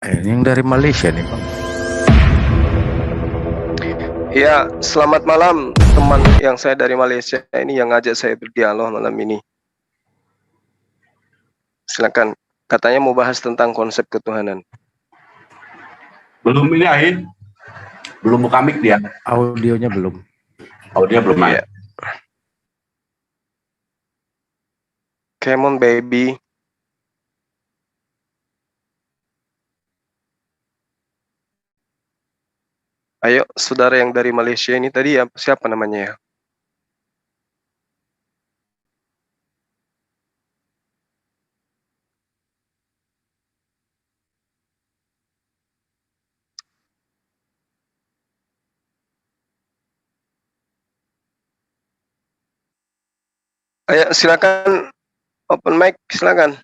Yang dari Malaysia nih Bang. Ya, selamat malam teman yang saya dari Malaysia ini yang ngajak saya berdialog malam ini. Silakan, katanya mau bahas tentang konsep ketuhanan. Belum ini Ain, belum buka mic dia. Audionya belum. Audio belum Iya. Come on baby. Ayo, saudara yang dari Malaysia ini tadi siapa namanya ya? Ayo, silakan open mic, silakan.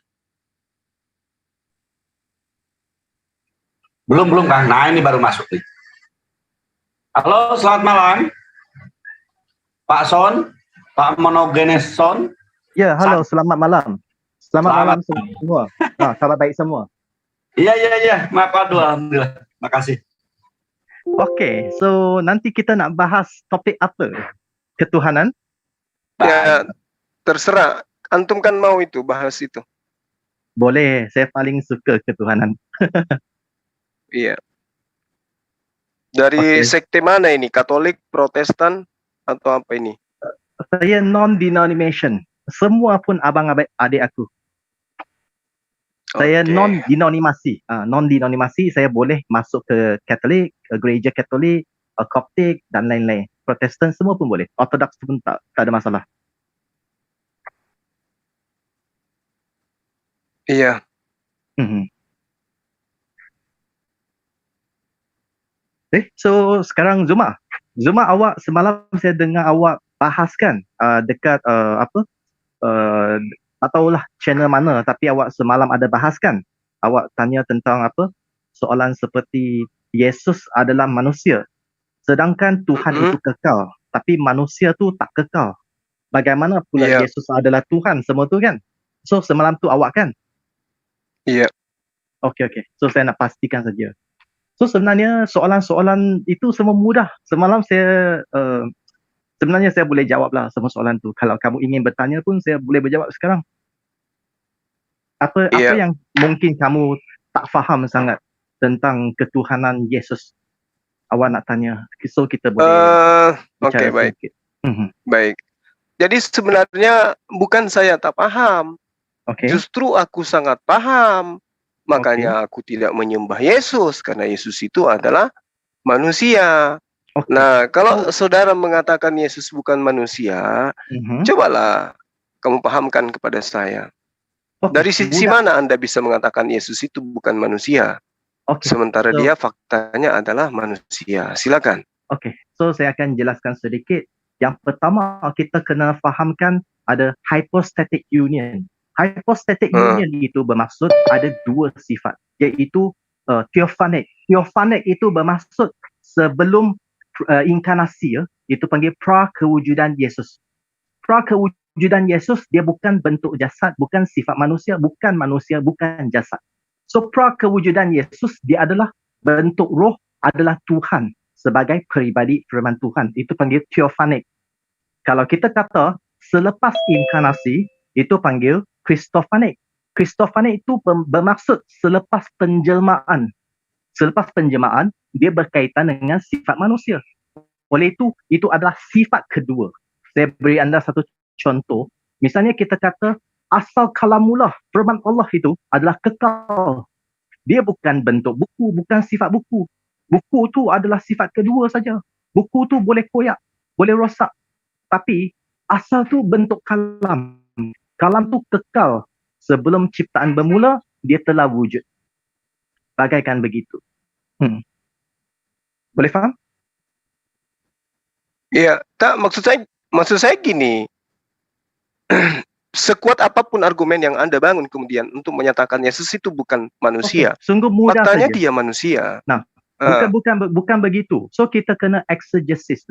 Belum Kang. Nah ini baru masuk nih. Halo, selamat malam. Pak Son, Pak Monogenes Son. Ya, halo, selamat malam. Selamat malam semua. Kabar baik semua. Iya. Maaf, alhamdulillah. Makasih. Oke, so nanti kita nak bahas topik apa? Ketuhanan? Ya, terserah. Antum kan mau itu, bahas itu. Boleh, saya paling suka ketuhanan. Iya. Dari sekte mana ini? Katolik, Protestan, atau apa ini? Saya non-denomination. Semua pun abang-adik aku. Saya non-denominasi. Non-denominasi, saya boleh masuk ke Katolik, gereja Katolik, Koptik dan lain-lain. Protestan semua pun boleh. Ortodoks pun tak ada masalah. Iya. So sekarang Zuma awak semalam saya dengar awak bahaskan dekat tak tahulah channel mana, tapi awak semalam ada bahaskan. Awak tanya tentang soalan seperti Yesus adalah manusia, sedangkan Tuhan itu kekal, tapi manusia tu tak kekal. Bagaimana pula Yesus adalah Tuhan semua tu kan? So semalam tu awak kan? Iya. Okey. So saya nak pastikan saja. So sebenarnya soalan-soalan itu semua mudah. Semalam saya sebenarnya saya boleh jawablah semua soalan tu. Kalau kamu ingin bertanya pun saya boleh berjawab sekarang. Apa yang mungkin kamu tak faham sangat tentang ketuhanan Yesus? Awak nak tanya. So kita boleh Okey, baik. Baik. Jadi sebenarnya bukan saya tak paham. Justru aku sangat paham. Makanya aku tidak menyembah Yesus, karena Yesus itu adalah manusia. Nah, kalau saudara mengatakan Yesus bukan manusia, cobalah kamu pahamkan kepada saya. Dari sisi mana Anda bisa mengatakan Yesus itu bukan manusia? Sementara dia faktanya adalah manusia. Silakan. So saya akan jelaskan sedikit. Yang pertama kita kena fahamkan ada hypostatic union. Hypostatic union itu bermaksud ada dua sifat, iaitu theophanic. Theophanic itu bermaksud sebelum inkarnasi, itu panggil pra-kewujudan Yesus. Pra-kewujudan Yesus dia bukan bentuk jasad, bukan sifat manusia, bukan jasad. So pra-kewujudan Yesus dia adalah bentuk roh, adalah Tuhan sebagai peribadi firman Tuhan. Itu panggil theophanic. Kalau kita kata selepas inkarnasi, itu panggil Christophanic. Christophanic itu bermaksud selepas penjelmaan. Selepas penjelmaan, dia berkaitan dengan sifat manusia. Oleh itu adalah sifat kedua. Saya beri anda satu contoh. Misalnya kita kata asal kalamullah, firman Allah itu adalah kekal. Dia bukan bentuk buku, bukan sifat buku. Buku tu adalah sifat kedua saja. Buku tu boleh koyak, boleh rosak. Tapi asal tu bentuk kalam. Kalam tu kekal. Sebelum ciptaan bermula, dia telah wujud. Bagaikan begitu. Boleh faham? Iya, tak, maksud saya gini. Sekuat apapun argumen yang Anda bangun kemudian untuk menyatakan Yesus itu bukan manusia. Sungguh mudah faktanya saja. dia manusia. Nah, bukan begitu. So kita kena exegesis.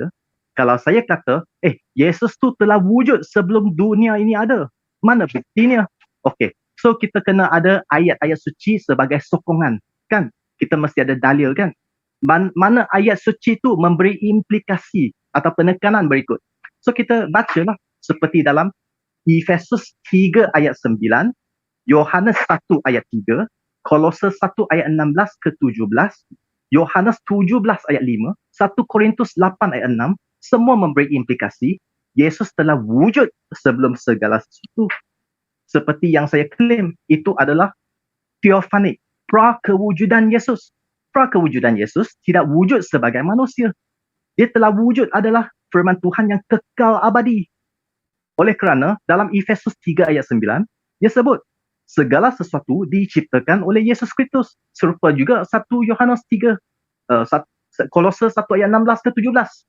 Kalau saya kata, Yesus tu telah wujud sebelum dunia ini ada. Mana buktinya? So kita kena ada ayat-ayat suci sebagai sokongan. Kan? kita mesti ada dalil kan. Mana ayat suci itu memberi implikasi atau penekanan berikut. So kita bacalah seperti dalam Efesus 3 ayat 9, Yohanes 1 ayat 3, Kolose 1 ayat 16 ke 17, Yohanes 17 ayat 5, 1 Korintus 8 ayat 6, semua memberi implikasi Yesus telah wujud sebelum segala sesuatu. Seperti yang saya klaim, itu adalah theophanic, pra-kewujudan Yesus. Pra-kewujudan Yesus tidak wujud sebagai manusia. Dia telah wujud adalah firman Tuhan yang kekal abadi. Oleh kerana dalam Efesus 3 ayat 9, dia sebut segala sesuatu diciptakan oleh Yesus Kristus. Serupa juga 1 Yohanes 3, Kolose 1 ayat 16 ke 17.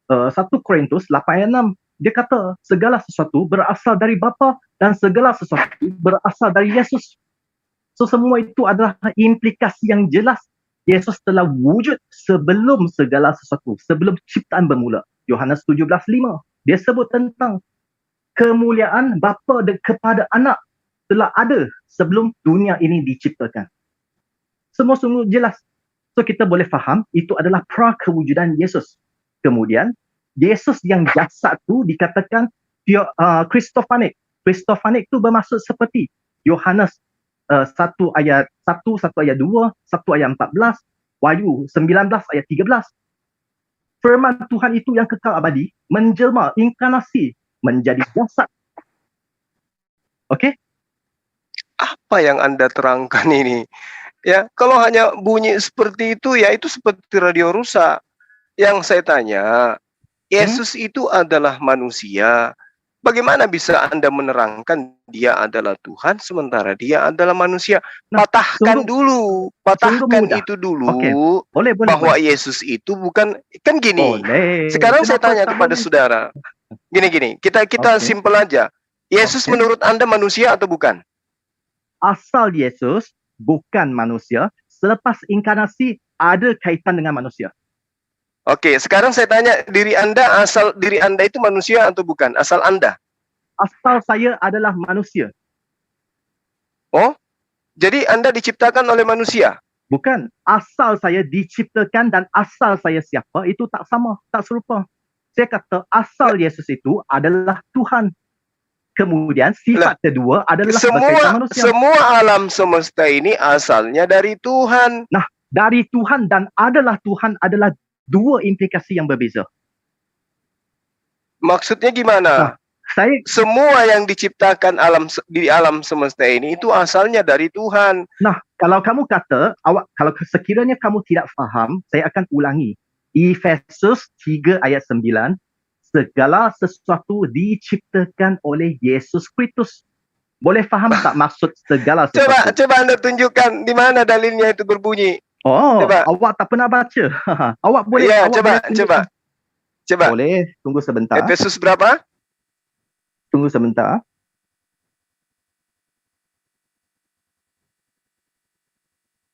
1 Korintus 8 ayat 6, dia kata segala sesuatu berasal dari Bapa dan segala sesuatu berasal dari Yesus. So semua itu adalah implikasi yang jelas. Yesus telah wujud sebelum segala sesuatu, sebelum ciptaan bermula. Yohanes 17:5, dia sebut tentang kemuliaan Bapa kepada Anak telah ada sebelum dunia ini diciptakan. Semua sungguh jelas. So kita boleh faham itu adalah pra-kewujudan Yesus. Kemudian Yesus yang jasad tu dikatakan Christophanic. Christophanic tu bermaksud seperti Yohanes 1 ayat 1, 1 ayat 2, 1 ayat 14, Wahyu 19 ayat 13. Firman Tuhan itu yang kekal abadi menjelma, inkarnasi, menjadi jasad. Okey? Apa yang Anda terangkan ini? Ya, kalau hanya bunyi seperti itu, ya itu seperti radio rusak. Yang saya tanya, Yesus itu adalah manusia. Bagaimana bisa Anda menerangkan dia adalah Tuhan sementara dia adalah manusia? Patahkan dulu itu dulu. Okay. Boleh, bahwa boleh. Yesus itu bukan, kan gini. Boleh. Sekarang Kenapa saya tanya tak kepada boleh? saudara. Gini, kita simpel aja. Yesus menurut Anda manusia atau bukan? Asal Yesus bukan manusia, selepas inkarnasi ada kaitan dengan manusia. Oke, sekarang saya tanya, asal diri Anda itu manusia atau bukan? Asal Anda? Asal saya adalah manusia. Oh, jadi Anda diciptakan oleh manusia? Bukan. Asal saya diciptakan dan asal saya siapa itu tak sama, tak serupa. Saya kata asal Yesus itu adalah Tuhan. Kemudian sifat kedua adalah berkaitan manusia. Semua alam semesta ini asalnya dari Tuhan. Nah, dari Tuhan dan adalah Tuhan adalah dua implikasi yang berbeza. Maksudnya gimana? Nah, semua yang diciptakan di alam semesta ini itu asalnya dari Tuhan. Nah, kalau kamu kata, kalau sekiranya kamu tidak faham, saya akan ulangi. Efesus 3 ayat 9, segala sesuatu diciptakan oleh Yesus Kristus. Boleh faham tak maksud segala sesuatu? Coba Anda tunjukkan di mana dalilnya itu berbunyi. Oh, coba. Awak tak pernah baca. Awak boleh. Ya, awak coba. Boleh, tunggu sebentar. Efesus berapa? Tunggu sebentar.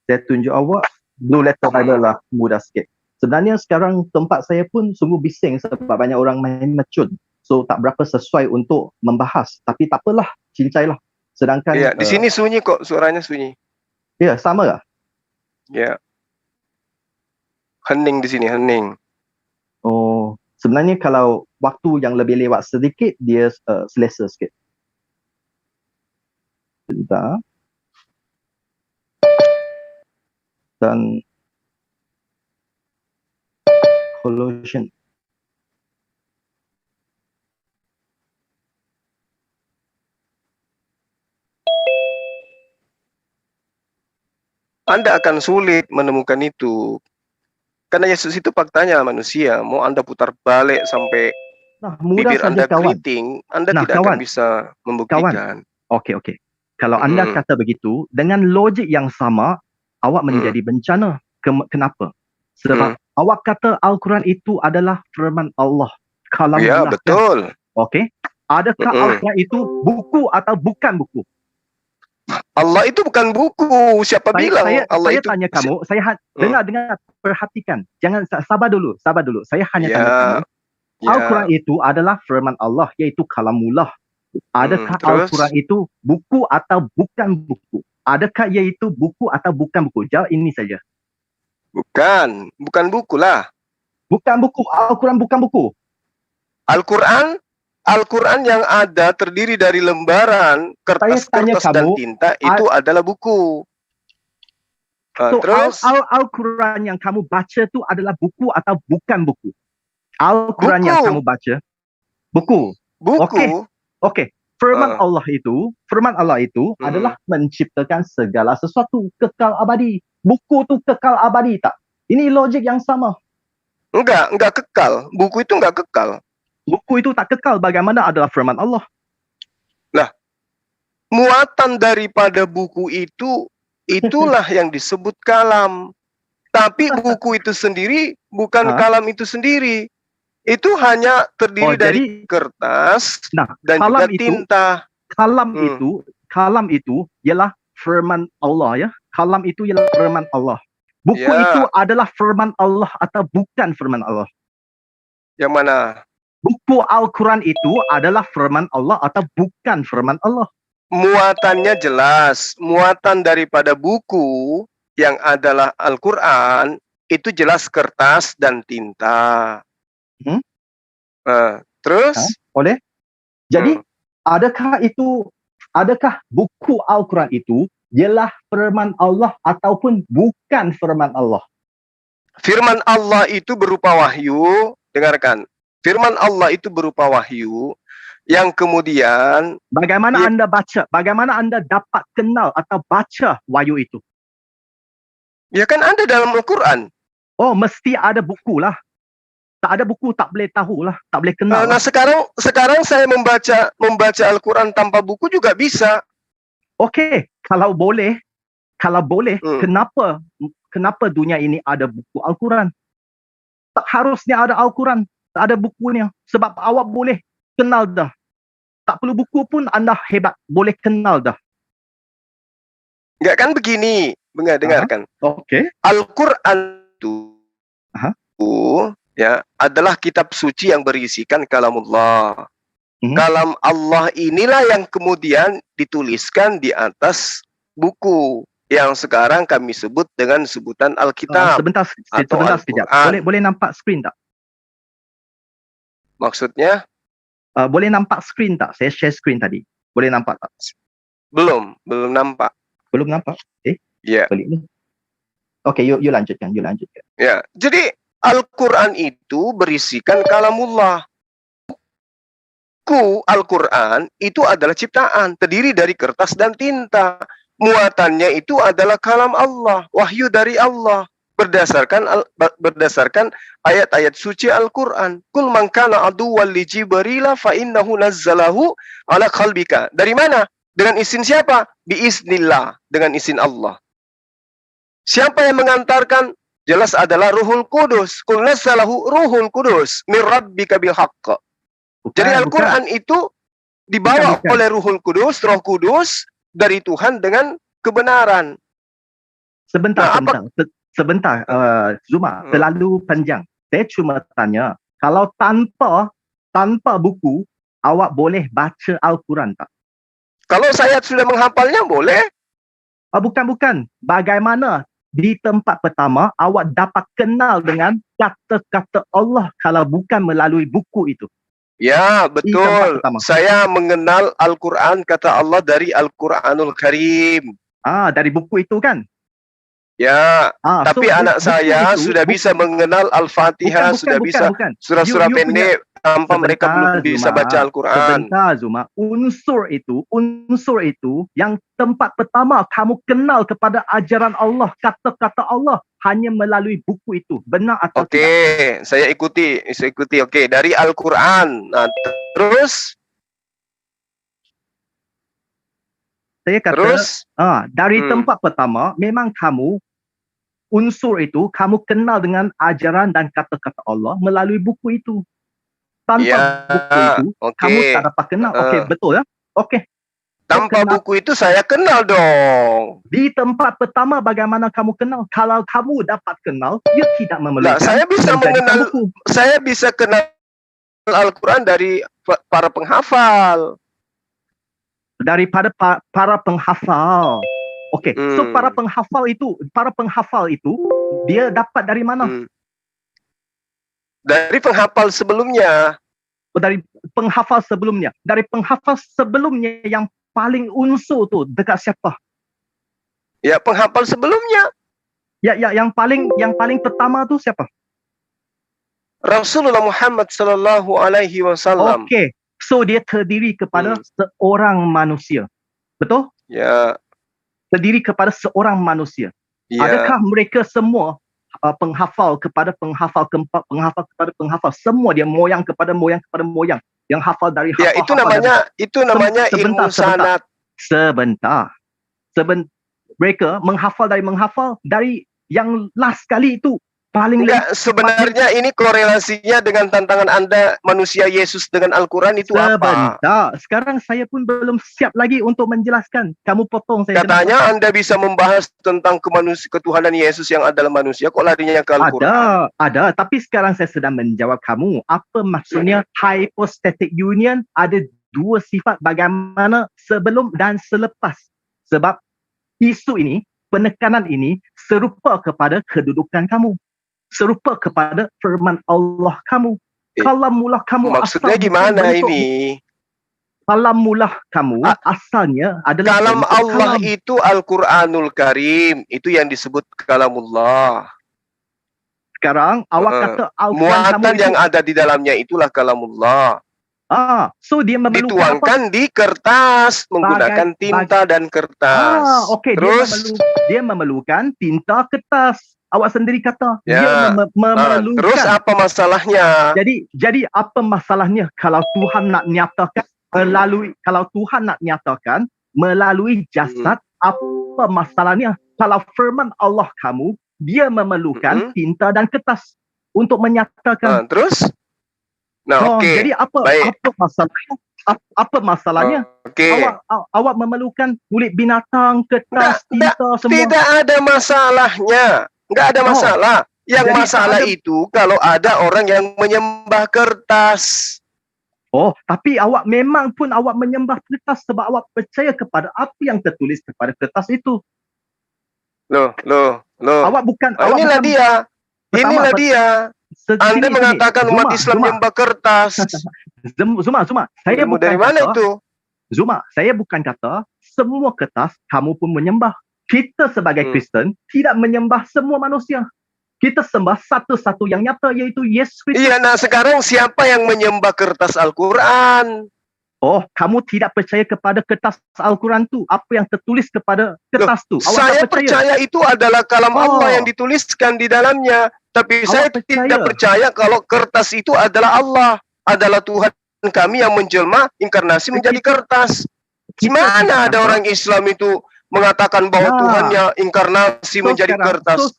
Saya tunjuk awak Blue Letter Bible lah, mudah sikit. Sebenarnya sekarang tempat saya pun sungguh bising sebab banyak orang main mecun. So tak berapa sesuai untuk membahas. Tapi tak apalah, cincailah. Sedangkan ya, di sini sunyi kok, suaranya sunyi. Ya, sama lah. Ya. Hening di sini, hening. Oh, sebenarnya kalau waktu yang lebih lewat sedikit, dia selesa sikit. Sebentar. Dan Colossians. Anda akan sulit menemukan itu. Karena Yesus itu faktanya manusia. Mau Anda putar balik sampai bibir Anda keriting, Anda tidak akan bisa membuktikan. Okey. Kalau anda kata begitu, dengan logik yang sama, awak menjadi bencana. Kenapa? Sebab awak kata Al-Quran itu adalah firman Allah. Kalamullah. Ya, betul. Okey. Adakah Al-Quran itu buku atau bukan buku? Allah itu bukan buku. Siapa bilang Allah itu? Saya tanya kamu, dengar, perhatikan. Jangan, sabar dulu. Saya hanya tanya kamu. Al-Quran itu adalah firman Allah, iaitu kalamullah. Adakah Al-Quran itu buku atau bukan buku? adakah ia itu buku atau bukan buku? Jawab ini saja. Bukan buku lah. Bukan buku. Al-Quran bukan buku. Al-Quran yang ada terdiri dari lembaran, kertas-kertas dan tinta itu adalah buku. So, Terus Al-Quran yang kamu baca tu adalah buku atau bukan buku? Al-Quran yang kamu baca buku. Okey. Firman Allah itu adalah menciptakan segala sesuatu kekal abadi. Buku tu kekal abadi tak? Ini logik yang sama. Enggak kekal. Buku itu enggak kekal. Buku itu tak kekal. Bagaimana adalah firman Allah? Lah, muatan daripada buku itulah yang disebut kalam. Tapi buku itu sendiri bukan kalam itu sendiri. Itu hanya terdiri dari kertas dan juga tinta. Kalam itu ialah firman Allah, ya. Kalam itu ialah firman Allah. Buku itu adalah firman Allah atau bukan firman Allah? Yang mana? Buku Al-Quran itu adalah firman Allah atau bukan firman Allah? Muatannya jelas. Muatan daripada buku yang adalah Al-Quran itu jelas kertas dan tinta. Terus? Boleh? Jadi, adakah buku Al-Quran itu ialah firman Allah ataupun bukan firman Allah? Firman Allah itu berupa wahyu. Dengarkan. Firman Allah itu berupa wahyu yang kemudian bagaimana anda baca? Bagaimana anda dapat kenal atau baca wahyu itu? Ya kan ada dalam Al-Quran. Oh, mesti ada buku lah. Tak ada buku tak boleh tahu lah, tak boleh kenal. Nah, sekarang saya membaca Al-Quran tanpa buku juga bisa. Okey, kalau boleh, kenapa dunia ini ada buku Al-Quran? Tak harusnya ada Al-Quran. Tak ada bukunya. Sebab awak boleh kenal dah. Tak perlu buku pun anda hebat. Boleh kenal dah. Enggak kan begini. Dengarkan. Okey. Al-Quran itu adalah kitab suci yang berisikan kalamullah. Kalam Allah inilah yang kemudian dituliskan di atas buku. Yang sekarang kami sebut dengan sebutan Alkitab. Sebentar sekejap. Boleh nampak skrin tak? Maksudnya? Boleh nampak skrin tak? Saya share skrin tadi. Boleh nampak tak? Belum nampak. Belum nampak? Ya. Okey, you lanjutkan. Ya, jadi Al-Quran itu berisikan kalamullah. Buku Al-Quran itu adalah ciptaan, terdiri dari kertas dan tinta. Muatannya itu adalah kalam Allah, wahyu dari Allah. Berdasarkan ayat-ayat suci Al-Quran. Kul man kana aduwwan li Jibril fa innahu nazzalahu ala qalbika. Dari mana? Dengan izin siapa? Biiznillah, dengan izin Allah. Siapa yang mengantarkan? Jelas adalah Ruhul Kudus. Kul nazzalahu Ruhul Kudus min rabbika bil haqq. Jadi Al-Quran itu dibawa oleh Ruhul Kudus, Roh Kudus dari Tuhan dengan kebenaran. Sebentar, Zuma, terlalu panjang. Saya cuma tanya, kalau tanpa buku, awak boleh baca Al-Quran tak? Kalau saya sudah menghafalnya, boleh. Bukan. Bagaimana di tempat pertama, awak dapat kenal dengan kata-kata Allah kalau bukan melalui buku itu? Ya, betul. Saya mengenal Al-Quran, kata Allah, dari Al-Quranul Karim. Dari buku itu kan? Ya, tapi anak saya sudah bisa mengenal Al-Fatihah, sudah bisa surah-surah pendek tanpa mereka belum bisa baca Al-Quran. Sebentar, Zuma. Unsur itu yang tempat pertama kamu kenal kepada ajaran Allah, kata-kata Allah hanya melalui buku itu. Benar atau tidak? Okey, saya ikuti. Okey, dari Al-Quran. Nah, terus saya kata dari tempat pertama memang unsur itu kamu kenal dengan ajaran dan kata-kata Allah melalui buku itu. Tanpa buku itu kamu tak dapat kenal. Okey, betul ya? Okey. Tanpa buku itu saya kenal dong. Di tempat pertama bagaimana kamu kenal? Kalau kamu dapat kenal, you tidak memerlukan. Saya bisa kenal Al-Quran dari para penghafal. Daripada para penghafal. Okey, so para penghafal itu dia dapat dari mana? Dari penghafal sebelumnya. Dari penghafal sebelumnya. Dari penghafal sebelumnya yang paling unsur tu dekat siapa? Ya, penghafal sebelumnya. Ya, yang paling pertama tu siapa? Rasulullah Muhammad sallallahu alaihi wasallam. Okey. So dia terdiri kepada seorang manusia. Betul? Ya. Terdiri kepada seorang manusia. Ya. Adakah mereka semua penghafal kepada penghafal keempat, penghafal kepada penghafal, semua dia moyang kepada moyang kepada moyang, yang hafal dari hafal. Ya, itu namanya ilmu sanad. Sebentar. Mereka menghafal dari yang last kali itu. Enggak, sebenarnya ini korelasinya dengan tantangan Anda manusia Yesus dengan Al-Quran itu apa? Sebentar, sekarang saya pun belum siap lagi untuk menjelaskan. Kamu potong saya. Katanya Anda bisa membahas tentang ketuhanan Yesus yang adalah manusia, kok larinya ke Al-Quran? Ada, tapi sekarang saya sedang menjawab kamu. Apa maksudnya hypostatic union? Ada dua sifat bagaimana sebelum dan selepas. Sebab isu ini, penekanan ini serupa kepada kedudukan kamu. Serupa kepada firman Allah kamu. Kalamullah kamu maksudnya gimana ini? Kalamullah kamu asalnya adalah kalam Allah itu Al-Quranul Karim. Itu yang disebut kalamullah. Sekarang awak kata Al-Quran muatan yang ada di dalamnya itulah kalamullah. So dia memerlukan dituangkan di kertas menggunakan tinta dan kertas. Okey, terus dia memerlukan tinta kertas. Awak sendiri kata dia memerlukan. Terus apa masalahnya? Jadi apa masalahnya kalau Tuhan nak nyatakan melalui jasad, apa masalahnya kalau firman Allah kamu dia memerlukan tinta dan kertas untuk menyatakan. Terus? Jadi apa masalahnya? Apa masalahnya? Awak memerlukan kulit binatang, kertas, tinta semua. Tidak ada masalahnya. Enggak ada masalah. Yang masalah itu kalau ada orang yang menyembah kertas. Tapi awak memang pun awak menyembah kertas sebab awak percaya kepada apa yang tertulis kepada kertas itu. Loh. Awak bukan. Inilah dia. Anda mengatakan umat Islam menyembah kertas. Zuma. Saya bukan dari mana itu? Zuma, saya bukan kata semua kertas kamu pun menyembah. Kita sebagai Kristen tidak menyembah semua manusia. Kita sembah satu-satu yang nyata, iaitu Yesus Kristus. Iya, nah sekarang siapa yang menyembah kertas Al-Quran? Kamu tidak percaya kepada kertas Al-Quran tu? Apa yang tertulis kepada kertas tu? Saya percaya itu adalah kalam Allah yang dituliskan di dalamnya. Tapi saya tidak percaya kalau kertas itu adalah Allah. Adalah Tuhan kami yang menjelma, inkarnasi menjadi kertas. Gimana ada orang Islam itu mengatakan bahwa Tuhannya inkarnasi menjadi kertas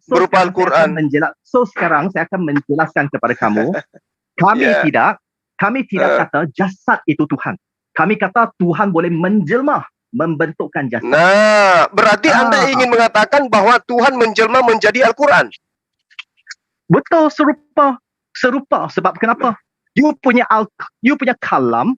berupa Al-Quran. Sekarang saya akan menjelaskan kepada kamu. Kami tidak kata jasad itu Tuhan. Kami kata Tuhan boleh menjelma, membentukkan jasad. Nah, berarti Anda ingin mengatakan bahwa Tuhan menjelma menjadi Al-Quran? Betul, serupa. Sebab kenapa? You punya kalam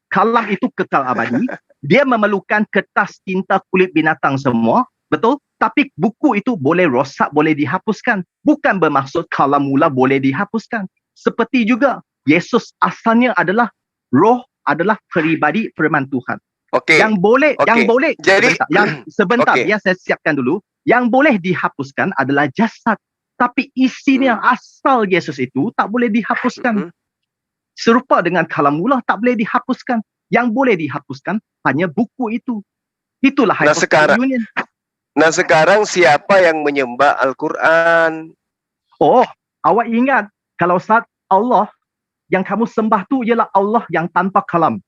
itu kekal abadi. Dia memerlukan kertas, tinta, kulit binatang semua. Betul? Tapi buku itu boleh rosak, boleh dihapuskan. Bukan bermaksud kalamullah boleh dihapuskan. Seperti juga, Yesus asalnya adalah roh, adalah peribadi firman Tuhan. Yang boleh, jadi, sebentar, saya siapkan dulu. Yang boleh dihapuskan adalah jasad. Tapi isinya asal Yesus itu tak boleh dihapuskan. Serupa dengan kalamullah tak boleh dihapuskan. Yang boleh dihapuskan hanya buku itu. Itulah hypostatic union. Nah sekarang siapa yang menyembah Al-Quran? Awak ingat kalau saat Allah yang kamu sembah tu ialah Allah yang tanpa kalam.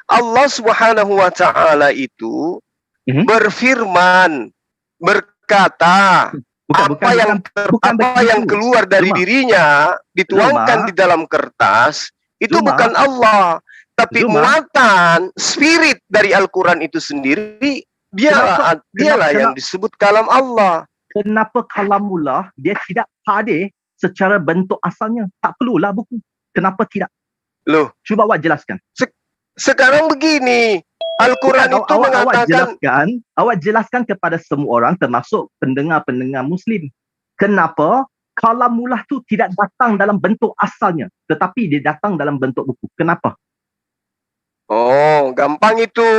Allah Subhanahu wa Ta'ala itu berfirman, berkata, apa yang keluar dari dirinya dituangkan di dalam kertas. Itu bukan Allah, tapi muatan spirit dari Al-Quran itu sendiri, dialah yang disebut kalam Allah. Kenapa kalamullah dia tidak hadir secara bentuk asalnya? Tak perlulah buku. Kenapa tidak? Loh, cuba awak jelaskan. Sekarang begini, Al-Quran itu mengatakan, awak jelaskan kepada semua orang termasuk pendengar-pendengar Muslim. Kenapa kalamullah tu tidak datang dalam bentuk asalnya, tetapi dia datang dalam bentuk buku. Kenapa? Oh, gampang itu.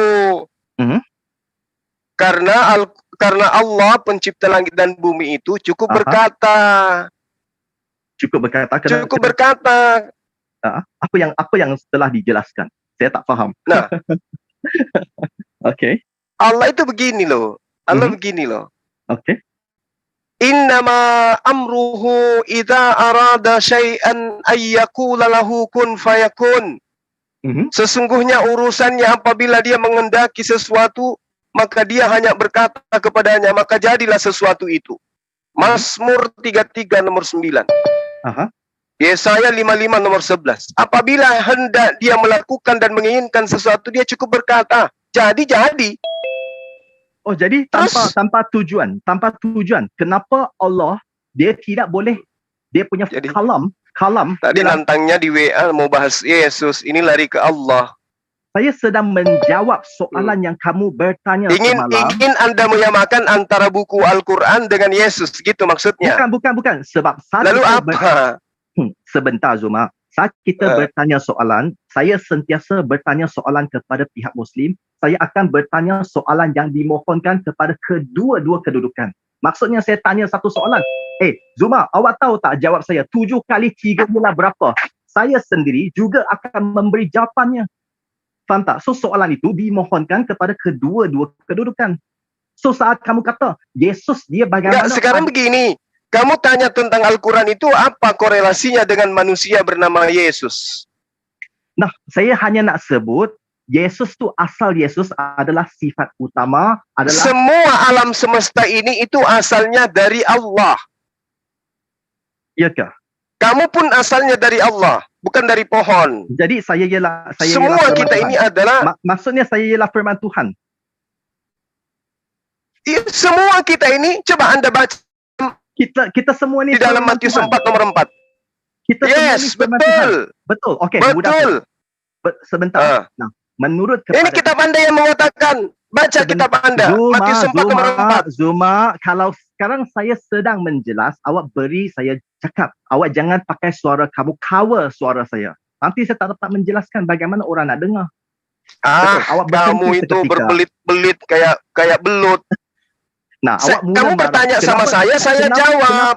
Karena Allah pencipta langit dan bumi itu cukup berkata. Cukup berkata. Cukup berkata. Apa yang setelah dijelaskan? Saya tak faham. Nah. Okay. Allah itu begini loh. Begini loh. Okay. Innama amruhu idza arada syai'an ayyaqula lahu kun fayakun. Sesungguhnya urusannya apabila dia mengendaki sesuatu, maka dia hanya berkata kepadanya, maka jadilah sesuatu itu. Mazmur 33 nomor 9. Yesaya 55 nomor 11. Apabila hendak dia melakukan dan menginginkan sesuatu, dia cukup berkata, jadi. Oh, jadi tanpa tujuan. Kenapa Allah dia tidak boleh dia punya kalam. Tadi nantangnya di WA mau bahas Yesus, ini lari ke Allah. Saya sedang menjawab soalan yang kamu bertanya semalam. Ingin Anda menyamakan antara buku Al-Quran dengan Yesus, gitu maksudnya? Bukan. Sebab lalu apa? Sebentar Zuma. Saat kita bertanya soalan, saya sentiasa bertanya soalan kepada pihak Muslim. Saya akan bertanya soalan yang dimohonkan kepada kedua-dua kedudukan. Maksudnya saya tanya satu soalan. Zuma, awak tahu tak jawab saya 7 kali 3 ialah berapa? Saya sendiri juga akan memberi jawapannya. Faham tak? So soalan itu dimohonkan kepada kedua-dua kedudukan. So saat kamu kata, Yesus dia bagaimana? Sekarang begini. Kamu tanya tentang Al-Quran itu apa korelasinya dengan manusia bernama Yesus? Nah, saya hanya nak sebut Yesus tu asal Yesus adalah sifat utama adalah semua alam semesta ini itu asalnya dari Allah. Iyakah? Kamu pun asalnya dari Allah, bukan dari pohon. Jadi semua kita ini adalah maksudnya saya ialah firman Tuhan. Semua kita ini coba Anda baca kita semua ni di dalam Matius 4 nomor 4. Kita yes, betul. Betul. Okey, betul. Sebentar. Nah, menurut kepada ini kitab Anda yang mengatakan, baca kitab Anda Matius 4 nomor 4. Zuma, kalau sekarang saya sedang menjelas, awak beri saya cakap. Awak jangan pakai suara kamu cover suara saya. Nanti saya tak dapat menjelaskan bagaimana orang nak dengar. Awak kamu itu berbelit-belit kayak belut. Nah, kamu bertanya sama saya jawab.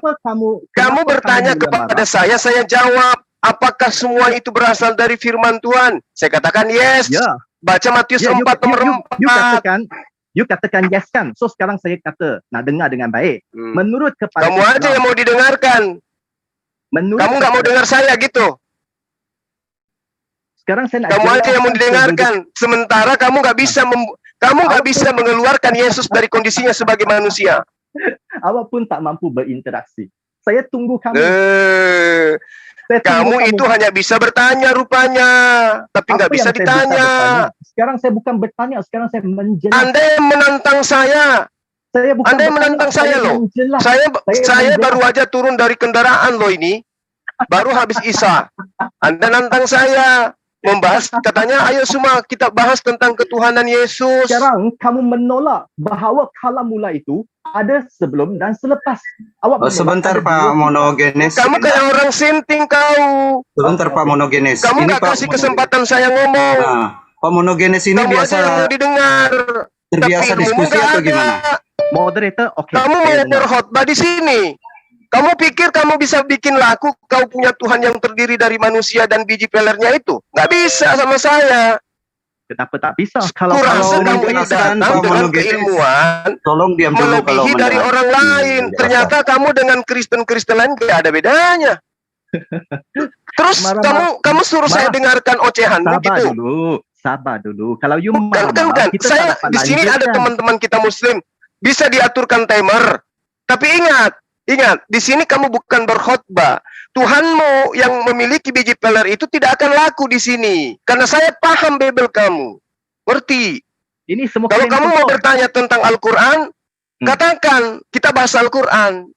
Kamu bertanya kepada saya jawab. Apakah semua itu berasal dari firman Tuhan? Saya katakan yes. Baca Matius 4 nomor 4. You katakan yes kan? So sekarang saya kata, nak dengar dengan baik. Menurut kepada kamu aja yang mau didengarkan. Kamu nggak mau dengar saya gitu. Sekarang saya nak kamu aja yang mau didengarkan. Sementara kamu nggak bisa mengeluarkan Yesus dari kondisinya sebagai manusia. Awak pun tak mampu berinteraksi. Saya tunggu kamu. Kamu itu hanya bisa bertanya rupanya, tapi nggak bisa ditanya. Sekarang saya bukan bertanya, sekarang saya menjelaskan. Anda yang menantang saya. Anda yang menantang saya loh. Saya baru aja turun dari kendaraan loh ini. Baru habis Isya. Anda nantang saya. Membahas, katanya ayo semua kita bahas tentang ketuhanan Yesus. Sekarang kamu menolak bahawa kalamullah itu ada sebelum dan selepas. Sebentar Pak Monogenes. Kamu kayak orang sinting kau. Sebentar Pak Monogenes. Kamu nggak kasih kesempatan saya ngomong. Pak Monogenes ini kamu biasa didengar. Terbiasa diskusi atau gimana? Moderator, oke. Kamu mau berkhotbah di sini. Kamu pikir kamu bisa bikin laku kau punya Tuhan yang terdiri dari manusia dan biji pelernya itu? Nggak bisa sama saya. Kenapa tak bisa? Kalau kamu ini datang dengan keilmuan melebihi dari orang lain. Ternyata kamu dengan Kristen-Kristen lain tidak ada bedanya. Terus kamu suruh saya dengarkan ocehan gitu. Sabar dulu. Kalau you bukan. Saya di sini ada teman-teman kita Muslim bisa diaturkan timer. Tapi ingat, di sini kamu bukan berkhotbah. Tuhanmu yang memiliki biji peler itu tidak akan laku di sini. Karena saya paham Bible kamu. Ngerti? Ini semua kalau kamu mau bertanya tentang Al-Quran, katakan kita bahas Al-Quran.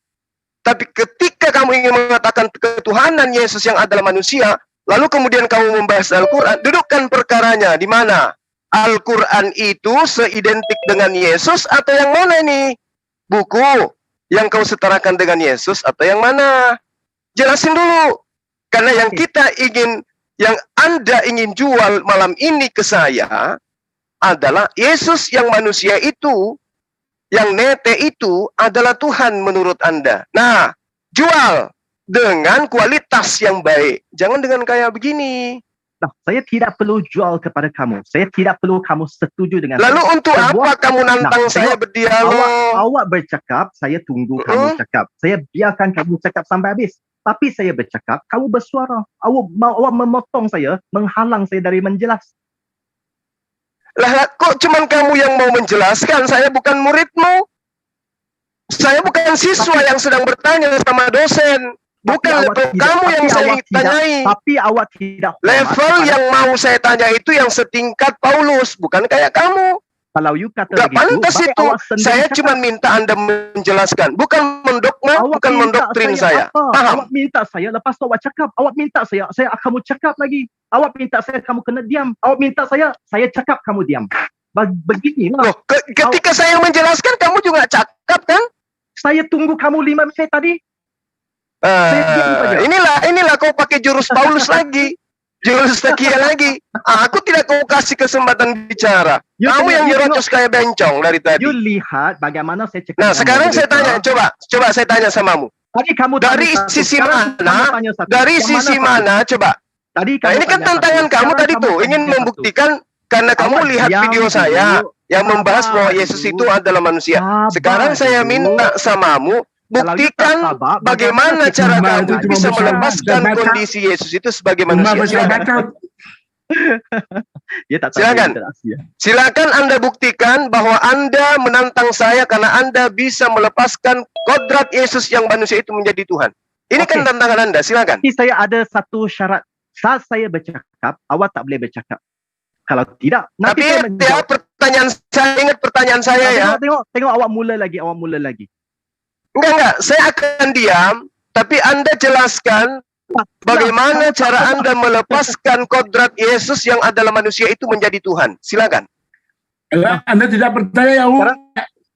Tapi ketika kamu ingin mengatakan ketuhanan Yesus yang adalah manusia, lalu kemudian kamu membahas Al-Quran, dudukkan perkaranya di mana? Al-Quran itu seidentik dengan Yesus atau yang mana ini? Buku yang kau setarakan dengan Yesus atau yang mana? Jelasin dulu. Karena yang kita ingin, yang Anda ingin jual malam ini ke saya adalah Yesus yang manusia itu, yang nete itu adalah Tuhan menurut Anda. Nah, jual dengan kualitas yang baik. Jangan dengan kayak begini. Nah, saya tidak perlu jual kepada kamu. Saya tidak perlu kamu setuju dengan Lalu saya. untuk apa kamu nantang saya berdialog? Awak bercakap, saya tunggu kamu cakap. Saya biarkan kamu cakap sampai habis. Tapi saya bercakap, kamu bersuara. Awak memotong saya, menghalang saya dari menjelas. Lah, kok cuman kamu yang mau menjelaskan? Saya bukan muridmu. Saya bukan siswa yang sedang bertanya sama dosen. Bukan level kamu yang saya tanyai. Tapi awak tidak. Level yang mau saya tanya itu yang setingkat Paulus, bukan kayak kamu. Kalau you kata gak begitu, pantas itu. Saya cuma minta Anda menjelaskan, bukan mendogma, bukan mendoktrin saya. Paham? Awak minta saya, lepas tu awak cakap. Awak minta saya kamu cakap lagi. Awak minta saya, kamu kena diam. Awak minta saya cakap, kamu diam. Beginilah. Loh, ketika saya menjelaskan, kamu juga cakap kan? Saya tunggu kamu 5 menit tadi. Inilah kau pakai jurus Paulus lagi, jurus takia lagi. Aku tidak kau kasih kesempatan bicara. Kamu yang nyerocos kayak bencong dari tadi. You lihat bagaimana saya cakap. Nah, sekarang saya tanya, coba saya tanya samamu. Tadi kamu dari sisi mana? Dari sisi mana? Coba. Tadi nah, ini kan tantangan kamu tadi tuh, ingin membuktikan karena kamu lihat video saya yang membahas bahwa Yesus itu adalah manusia. Sekarang saya minta samamu, buktikan bagaimana cara kamu bisa melepaskan kondisi Yesus itu sebagai manusia. Silakan Anda buktikan bahwa Anda menantang saya karena Anda bisa melepaskan kodrat Yesus yang manusia itu menjadi Tuhan. Ini kan tantangan Anda, silakan. Saya ada satu syarat. Saat saya bercakap, awak tak boleh bercakap. Kalau tidak, nanti ingat pertanyaan saya ya. Tengok awak mula lagi. Enggak, saya akan diam, tapi Anda jelaskan bagaimana cara Anda melepaskan kodrat Yesus yang adalah manusia itu menjadi Tuhan. Silakan. Anda tidak percaya ya?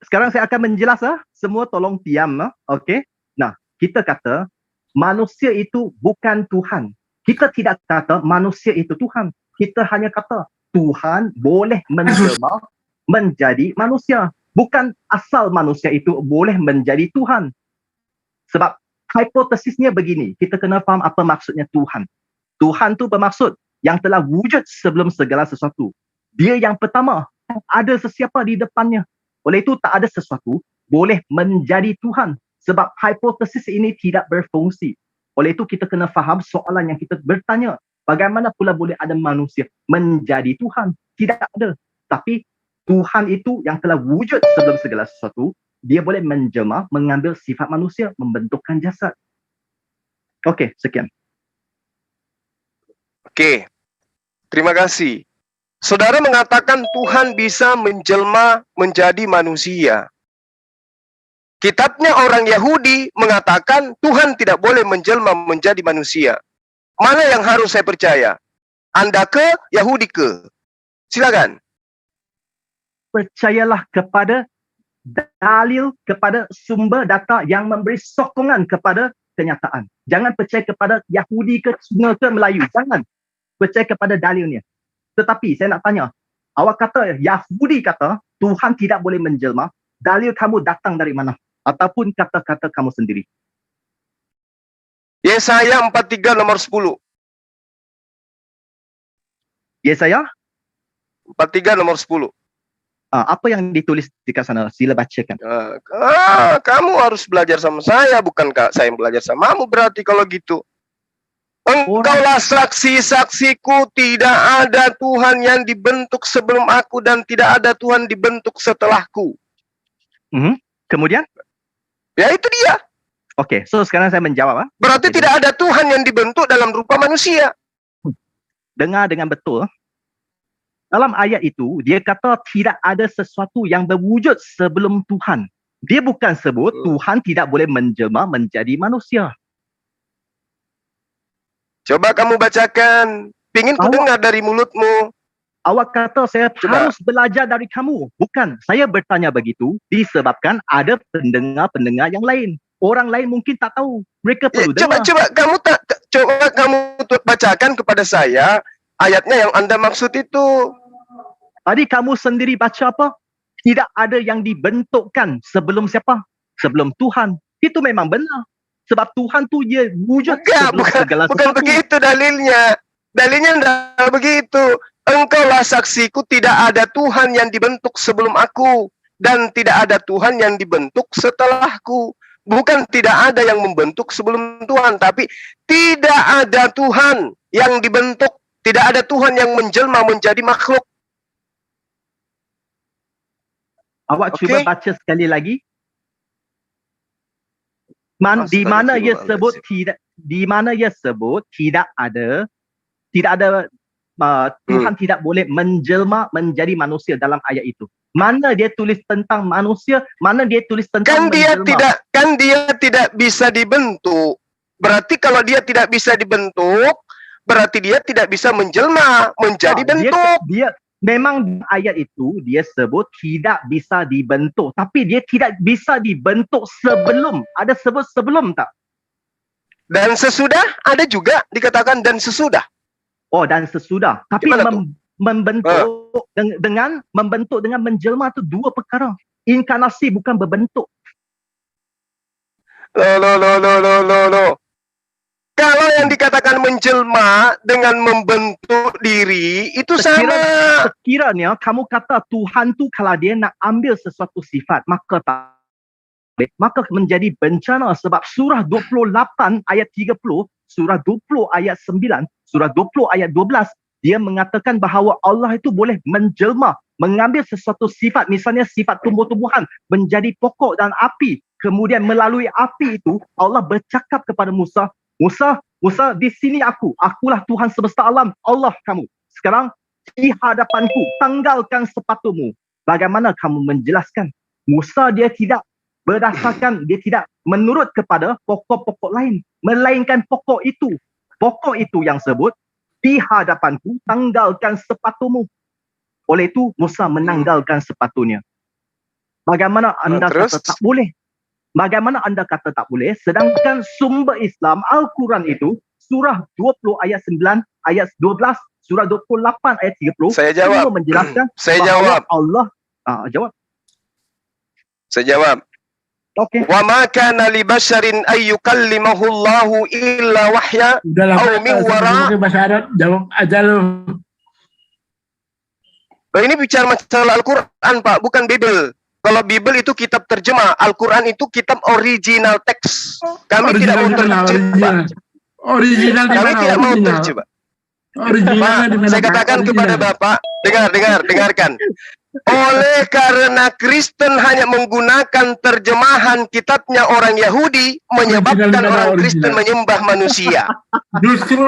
Sekarang saya akan menjelaskan. Semua tolong diam. Okey. Nah, kita kata manusia itu bukan Tuhan. Kita tidak kata manusia itu Tuhan. Kita hanya kata Tuhan boleh menjelma menjadi manusia. Bukan asal manusia itu boleh menjadi Tuhan. Sebab hipotesisnya begini. Kita kena faham apa maksudnya Tuhan. Tuhan tu bermaksud yang telah wujud sebelum segala sesuatu. Dia yang pertama. Ada sesiapa di depannya. Oleh itu tak ada sesuatu boleh menjadi Tuhan. Sebab hipotesis ini tidak berfungsi. Oleh itu kita kena faham soalan yang kita bertanya. Bagaimana pula boleh ada manusia menjadi Tuhan? Tidak ada. Tapi Tuhan itu yang telah wujud sebelum segala sesuatu, dia boleh menjelma, mengambil sifat manusia, membentukkan jasad. Okey, sekian. Okey. Terima kasih. Saudara mengatakan Tuhan bisa menjelma menjadi manusia. Kitabnya orang Yahudi mengatakan Tuhan tidak boleh menjelma menjadi manusia. Mana yang harus saya percaya? Anda ke, Yahudi ke? Silakan. Percayalah kepada dalil, kepada sumber data yang memberi sokongan kepada kenyataan. Jangan percaya kepada Yahudi ke, Cina ke, Melayu. Jangan. Percaya kepada dalilnya. Tetapi saya nak tanya, awak kata, Yahudi kata, Tuhan tidak boleh menjelma. Dalil kamu datang dari mana? Ataupun kata-kata kamu sendiri. Yesaya 43 nomor 10. Yesaya 43 nomor 10. Apa yang ditulis di sana? Sila bacakan. Kamu harus belajar sama saya, bukan saya yang belajar samamu berarti kalau gitu. Engkaulah saksi-saksiku, tidak ada Tuhan yang dibentuk sebelum aku dan tidak ada Tuhan dibentuk setelahku. Kemudian? Ya itu dia. Okey, so sekarang saya menjawab. Berarti tidak ada Tuhan yang dibentuk dalam rupa manusia. Dengar dengan betul. Dalam ayat itu, dia kata tidak ada sesuatu yang berwujud sebelum Tuhan. Dia bukan sebut Tuhan tidak boleh menjelma menjadi manusia. Coba kamu bacakan. Pingin ku dengar dari mulutmu. Awak kata saya Coba. harus belajar dari kamu. Bukan, saya bertanya begitu disebabkan ada pendengar-pendengar yang lain. Orang lain mungkin tak tahu. Mereka perlu dengar. Coba kamu bacakan kepada saya ayatnya yang Anda maksud itu. Tadi kamu sendiri baca apa? Tidak ada yang dibentukkan sebelum siapa? Sebelum Tuhan. Itu memang benar. Sebab Tuhan tu dia wujud sebelum segala sesuatu. Bukan begitu dalilnya. Dalilnya tidak begitu. Engkaulah saksiku, tidak ada Tuhan yang dibentuk sebelum aku. Dan tidak ada Tuhan yang dibentuk setelahku. Bukan tidak ada yang membentuk sebelum Tuhan. Tapi tidak ada Tuhan yang dibentuk. Tidak ada Tuhan yang menjelma menjadi makhluk. Awak cuba baca sekali lagi. Di mana ia sebut tidak, di mana ia sebut tidak ada Tuhan tidak boleh menjelma menjadi manusia dalam ayat itu. Mana dia tulis tentang manusia, mana dia tulis tentang menjelma. Kan dia tidak bisa dibentuk. Berarti kalau dia tidak bisa dibentuk, berarti dia tidak bisa menjelma menjadi bentuk. Dia memang ayat itu dia sebut tidak bisa dibentuk, tapi dia tidak bisa dibentuk sebelum. Ada sebut sebelum tak? Dan sesudah ada juga dikatakan dan sesudah. Oh, dan sesudah. Tapi membentuk dengan membentuk dengan menjelma itu dua perkara. Inkarnasi bukan berbentuk. Loh. Kalau yang dikatakan menjelma dengan membentuk diri itu sama. Sekiranya kamu kata Tuhan tu kalau dia nak ambil sesuatu sifat, maka menjadi bencana sebab surah 28 ayat 30, surah 20 ayat 9, surah 20 ayat 12, dia mengatakan bahawa Allah itu boleh menjelma, mengambil sesuatu sifat, misalnya sifat tumbuh-tumbuhan, menjadi pokok dan api. Kemudian melalui api itu, Allah bercakap kepada Musa, Musa, di sini akulah Tuhan semesta alam, Allah kamu. Sekarang, di hadapanku, tanggalkan sepatumu. Bagaimana kamu menjelaskan? Musa dia tidak menurut kepada pokok-pokok lain, melainkan pokok itu yang sebut di hadapanku tanggalkan sepatumu. Oleh itu Musa menanggalkan sepatunya. Bagaimana anda kata tak boleh? Bagaimana anda kata tak boleh sedangkan sumber Islam Al-Quran itu surah 20 ayat 9 ayat 12, surah 28 ayat 30 saya jawab menjelaskan Allah jawab. Saya jawab. Okay. Wa ma kana li basharin ay yukallimahu Allahu illa wahya aw min wara. Bahasa Arab, jawab aja lu. Ini bicara masalah Al-Quran, Pak, bukan Bible. Kalau Bible itu kitab terjemah, Al-Quran itu kitab original teks. Kami tidak mau terjemah. Original di mana? Kami tidak mau terjemah. Pak, saya katakan kepada Bapak, dengarkan. Oleh karena Kristen hanya menggunakan terjemahan kitabnya orang Yahudi, menyebabkan orang Kristen menyembah manusia. Justru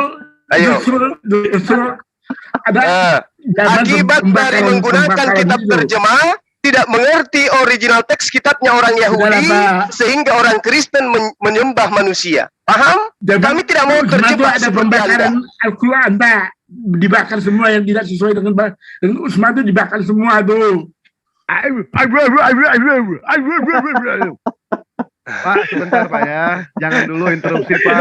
akibat dari menggunakan kitab terjemah, tidak mengerti original teks kitabnya orang Yahudi, sehingga orang Kristen menyembah manusia. Paham? Kami tidak mau terjebak ada seperti Anda. Al-Quran, Pak. Dibakar semua yang tidak sesuai dengan Usman itu dibakar semua tuh. Pak, sebentar Pak ya. Jangan dulu interupsi Pak.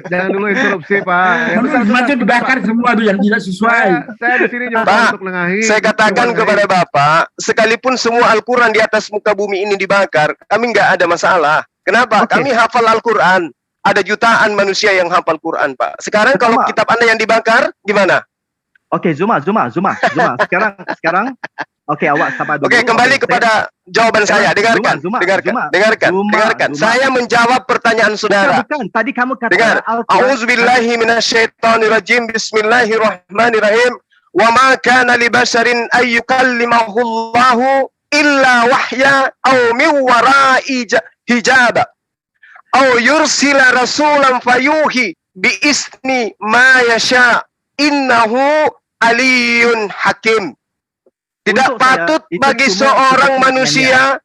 Jangan dulu interupsi Pak. Usman itu dibakar semua tuh yang tidak sesuai. Saya di sini nyoba untuk nengahi. Saya katakan kepada Bapak, sekalipun semua Al-Quran di atas muka bumi ini dibakar, kami nggak ada masalah. Kenapa? Kami hafal Al-Quran. Ada jutaan manusia yang hafal Quran, Pak. Sekarang kalau kitab Anda yang dibakar, gimana? Oke, Zuma. Sekarang. Oke, awak sabar dulu. Oke, kembali kepada jawaban saya. Dengarkan. Saya menjawab pertanyaan saudara. Bukan. Tadi kamu kata dengar. A'udzubillahi minasyaitonirrajim. Bismillahirrahmanirrahim. Wa ma kana li basharin ay yukallimahu Allahu illa wahya aw min wara'i hijab. Aw yursila rasulan fayuhi bi isni ma yasha innahu aliyun hakim. Tidak patut bagi seorang manusia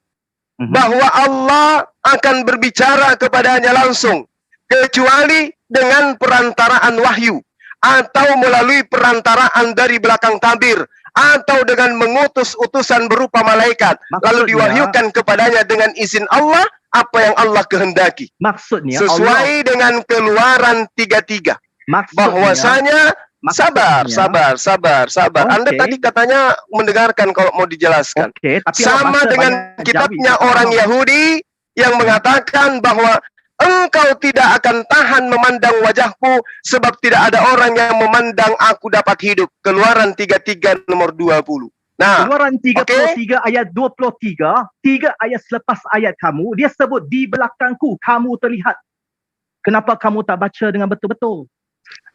bahwa Allah akan berbicara kepadanya langsung kecuali dengan perantaraan wahyu. atau melalui perantaraan dari belakang tabir, atau dengan mengutus utusan berupa malaikat, lalu diwahyukan kepadanya dengan izin Allah apa yang Allah kehendaki. Maksudnya sesuai dengan Keluaran 33. Bahwasanya sabar. Okay. Anda tadi katanya mendengarkan kalau mau dijelaskan. Tapi sama dengan kitabnya orang Yahudi yang mengatakan bahwa engkau tidak akan tahan memandang wajahku, sebab tidak ada orang yang memandang aku dapat hidup. Keluaran 33 nomor 20. Nah, Keluaran 33 ayat 23, 3 ayat selepas ayat kamu, dia sebut di belakangku kamu terlihat. Kenapa kamu tak baca dengan betul-betul?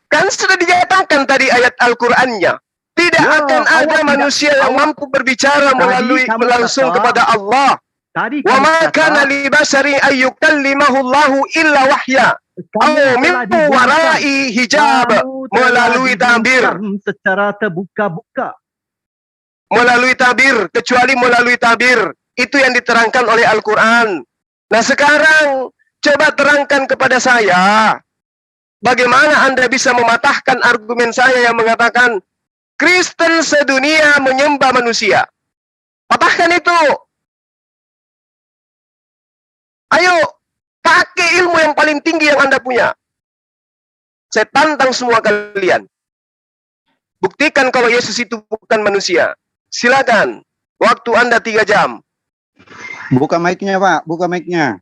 Kan sudah dinyatakan tadi ayat Al-Qur'annya. Tidak akan ada manusia yang mampu berbicara melalui langsung kepada Allah. Wa ma kana li basharin ayyukallimahu Allahu illa wahya. Aw min wara'i hijab, melalui tabir. Secara terbuka-buka. Melalui tabir, kecuali melalui tabir. Itu yang diterangkan oleh Al-Quran. Nah sekarang, coba terangkan kepada saya, bagaimana Anda bisa mematahkan argumen saya yang mengatakan, Kristen sedunia menyembah manusia. Patahkan itu. Ayo, pakai ilmu yang paling tinggi yang Anda punya. Saya tantang semua kalian. Buktikan kalau Yesus itu bukan manusia. Silakan. Waktu Anda 3 jam. Buka mic-nya, Pak. Buka mic-nya.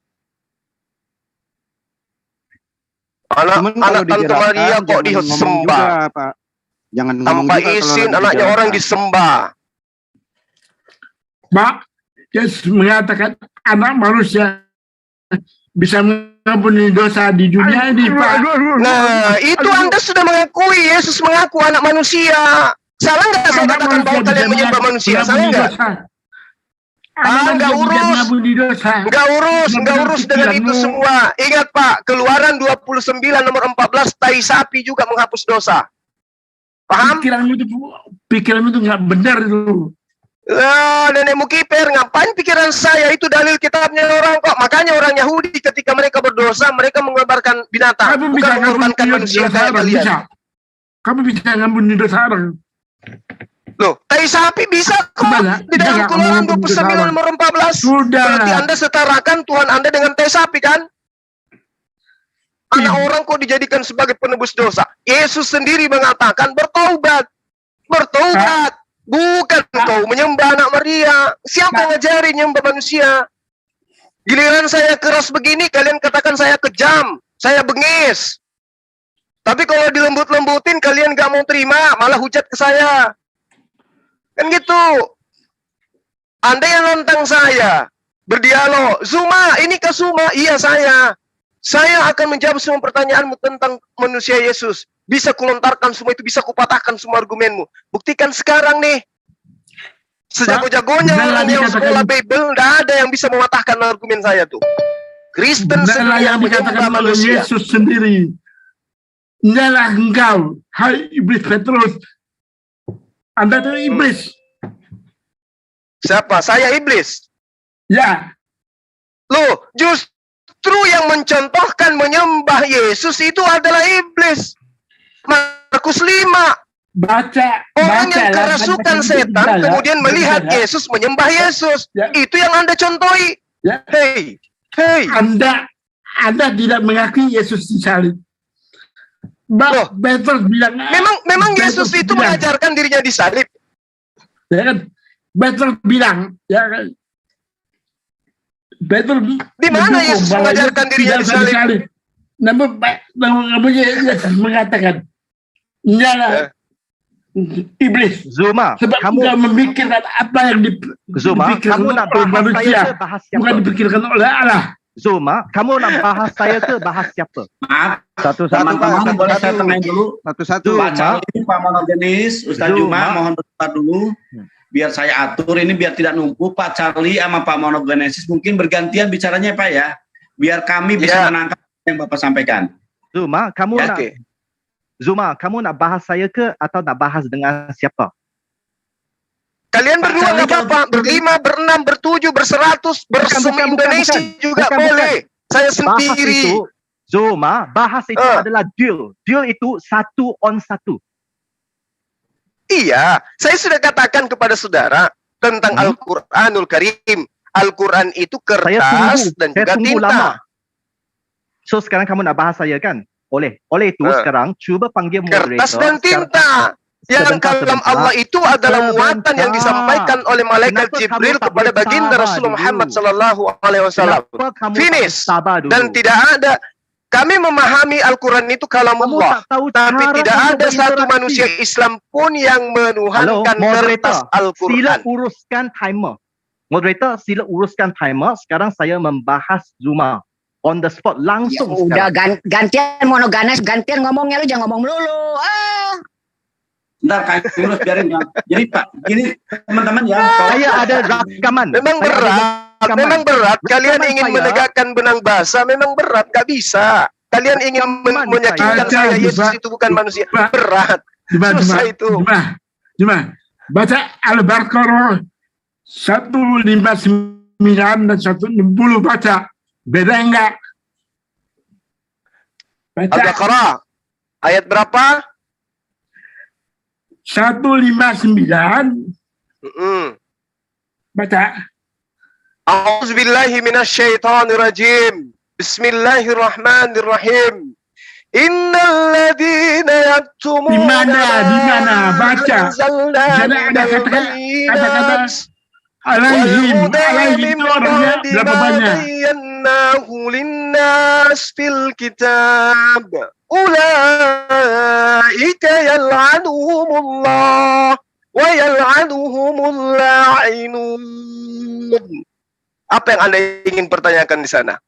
Anak Tante Maria kok disembah. Pak. Jangan tanpa izin anaknya orang disembah. Pak, Yesus mengatakan anak manusia bisa mengampuni dosa di dunia ini, Pak. Nah, itu Anda sudah mengakui. Yesus mengaku anak manusia. Salah nggak saya katakan bahwa kalian menyembah manusia? Salah nggak? Nggak urus dengan itu semua. Ingat Pak, Keluaran 29 nomor 14, tai sapi juga menghapus dosa. Paham? Pikiranmu itu nggak benar itu. Nenekmu kiper, ngapain pikiran saya? Itu dalil kitabnya orang kok. Makanya orang Yahudi ketika mereka berdosa, mereka mengobarkan binatang, bukan mengorbankan manusia kayak kalian. Kamu bisa ngampuni dosa orang. Loh, tai sapi bisa kok di dalam Keluaran 29 nomor 14. Berarti Anda setarakan Tuhan Anda dengan tai sapi kan? Anak orang kok dijadikan sebagai penebus dosa. Yesus sendiri mengatakan bertaubat. Bertaubat. Bukan kau menyembah anak Maria. Siapa yang ngajarin nyembah manusia? Giliran saya keras begini, kalian katakan saya kejam. Saya bengis. Tapi kalau dilembut-lembutin, kalian gak mau terima. Malah hujat ke saya. Kan gitu. Anda yang nantang saya. Berdialog. Zuma, ini ke Zuma? Iya saya. Saya akan menjawab semua pertanyaanmu tentang manusia Yesus. Bisa kulontarkan semua itu, bisa kupatahkan semua argumenmu. Buktikan sekarang nih. Sejago-jagonya orang yang sekolah Bible, tidak ada yang bisa mematahkan argumen saya tuh. Kristen sendiri yang dikatakan manusia. Yesus sendiri. Nyalah engkau, hai iblis Petrus. Anda itu iblis. Siapa? Saya iblis? Ya. Loh, justru yang mencontohkan menyembah Yesus itu adalah iblis. Markus 5. Orang yang kerasukan setan kemudian melihat Yesus menyembah Yesus. Itu yang Anda contohi. Hei. Anda tidak mengakui Yesus disalib. Petrus bilang. Memang Yesus itu mengajarkan dirinya disalib. Ya kan? Petrus bilang, ya kan? Petrus di mana Yesus mengajarkan dirinya disalib? Namun Yesus mengatakan, nyala iblis. Zuma, sebab kamu memikirkan apa yang dipikirkan oleh manusia, bukan dipikirkan oleh Allah. Zuma, kamu nak bahas saya ke bahas siapa? Maaf, teman-teman boleh saya tenang dulu. Satu-satu. Pak Charlie, Pak Monogenis, Ustaz Juma, mohon bertempat dulu. Biar saya atur ini biar tidak numpuk. Pak Charlie sama Pak Monogenesis mungkin bergantian bicaranya Pak ya. Biar kami bisa menangkap yang Bapak sampaikan. Zuma, kamu nak bahas saya ke atau nak bahas dengan siapa? Kalian berdua nggak apa-apa, berlima, berenam, bertujuh, berseratus, bersama Indonesia juga boleh. Saya sendiri. Zuma, bahas itu adalah deal. Deal itu 1 on 1. Iya, saya sudah katakan kepada saudara tentang Al-Quranul Karim. Al-Quran itu kertas dan juga tinta. Lama. So sekarang kamu nak bahas saya kan? Oleh itu sekarang cuba panggil moderator. Kertas dan tinta. Yang kalam Allah itu adalah muatan yang disampaikan oleh malaikat Jibril kepada baginda Rasulullah Muhammad sallallahu alaihi wasallam. Finish. Dan tidak ada, kami memahami Al-Quran itu kalamullah, tapi tidak ada satu manusia Islam pun yang menuhankan kertas Al-Quran. Sila uruskan timer. Moderator, sila uruskan timer. Sekarang saya membahas Zuma. On the spot, langsung. Ya, udah, gantian monoganas, gantian ngomongnya, lu jangan ngomong melulu. Bentar, Kak Yunus, biarin ya. Jadi Pak, ini teman-teman ya. Saya ada rakaman. Memang berat. Kalian ingin menegakkan benang basah, memang berat. Gak bisa. Kalian ingin menyakitkan saya. Yesus itu bukan manusia. Berat. Susah itu. Cuma, baca Al-Baqarah 159 dan 160 baca. Beda enggak? Al-Baqarah ayat berapa? 159. Baca. A'udzubillahi minasyaitonirrajim. Bismillahirrahmanirrahim. Innal ladzina yaktumuna di mana baca? Jadi ada kata-kata alaihim itu orangnya berapa banyak? Linnas fil kitab ulaika yal'anuhumullah wa yal'anuhumul la'inun. Apa yang Anda ingin pertanyakan di sana?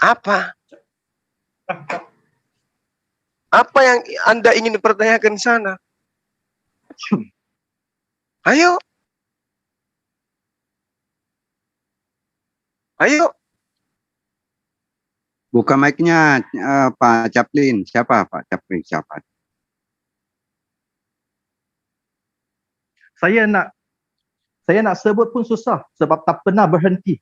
Apa? Apa yang Anda ingin pertanyakan di sana? Ayo. Ayo. Buka mic-nya Pak Chaplin. Siapa Pak Chaplin? Siapa? Saya nak sebut pun susah sebab tak pernah berhenti.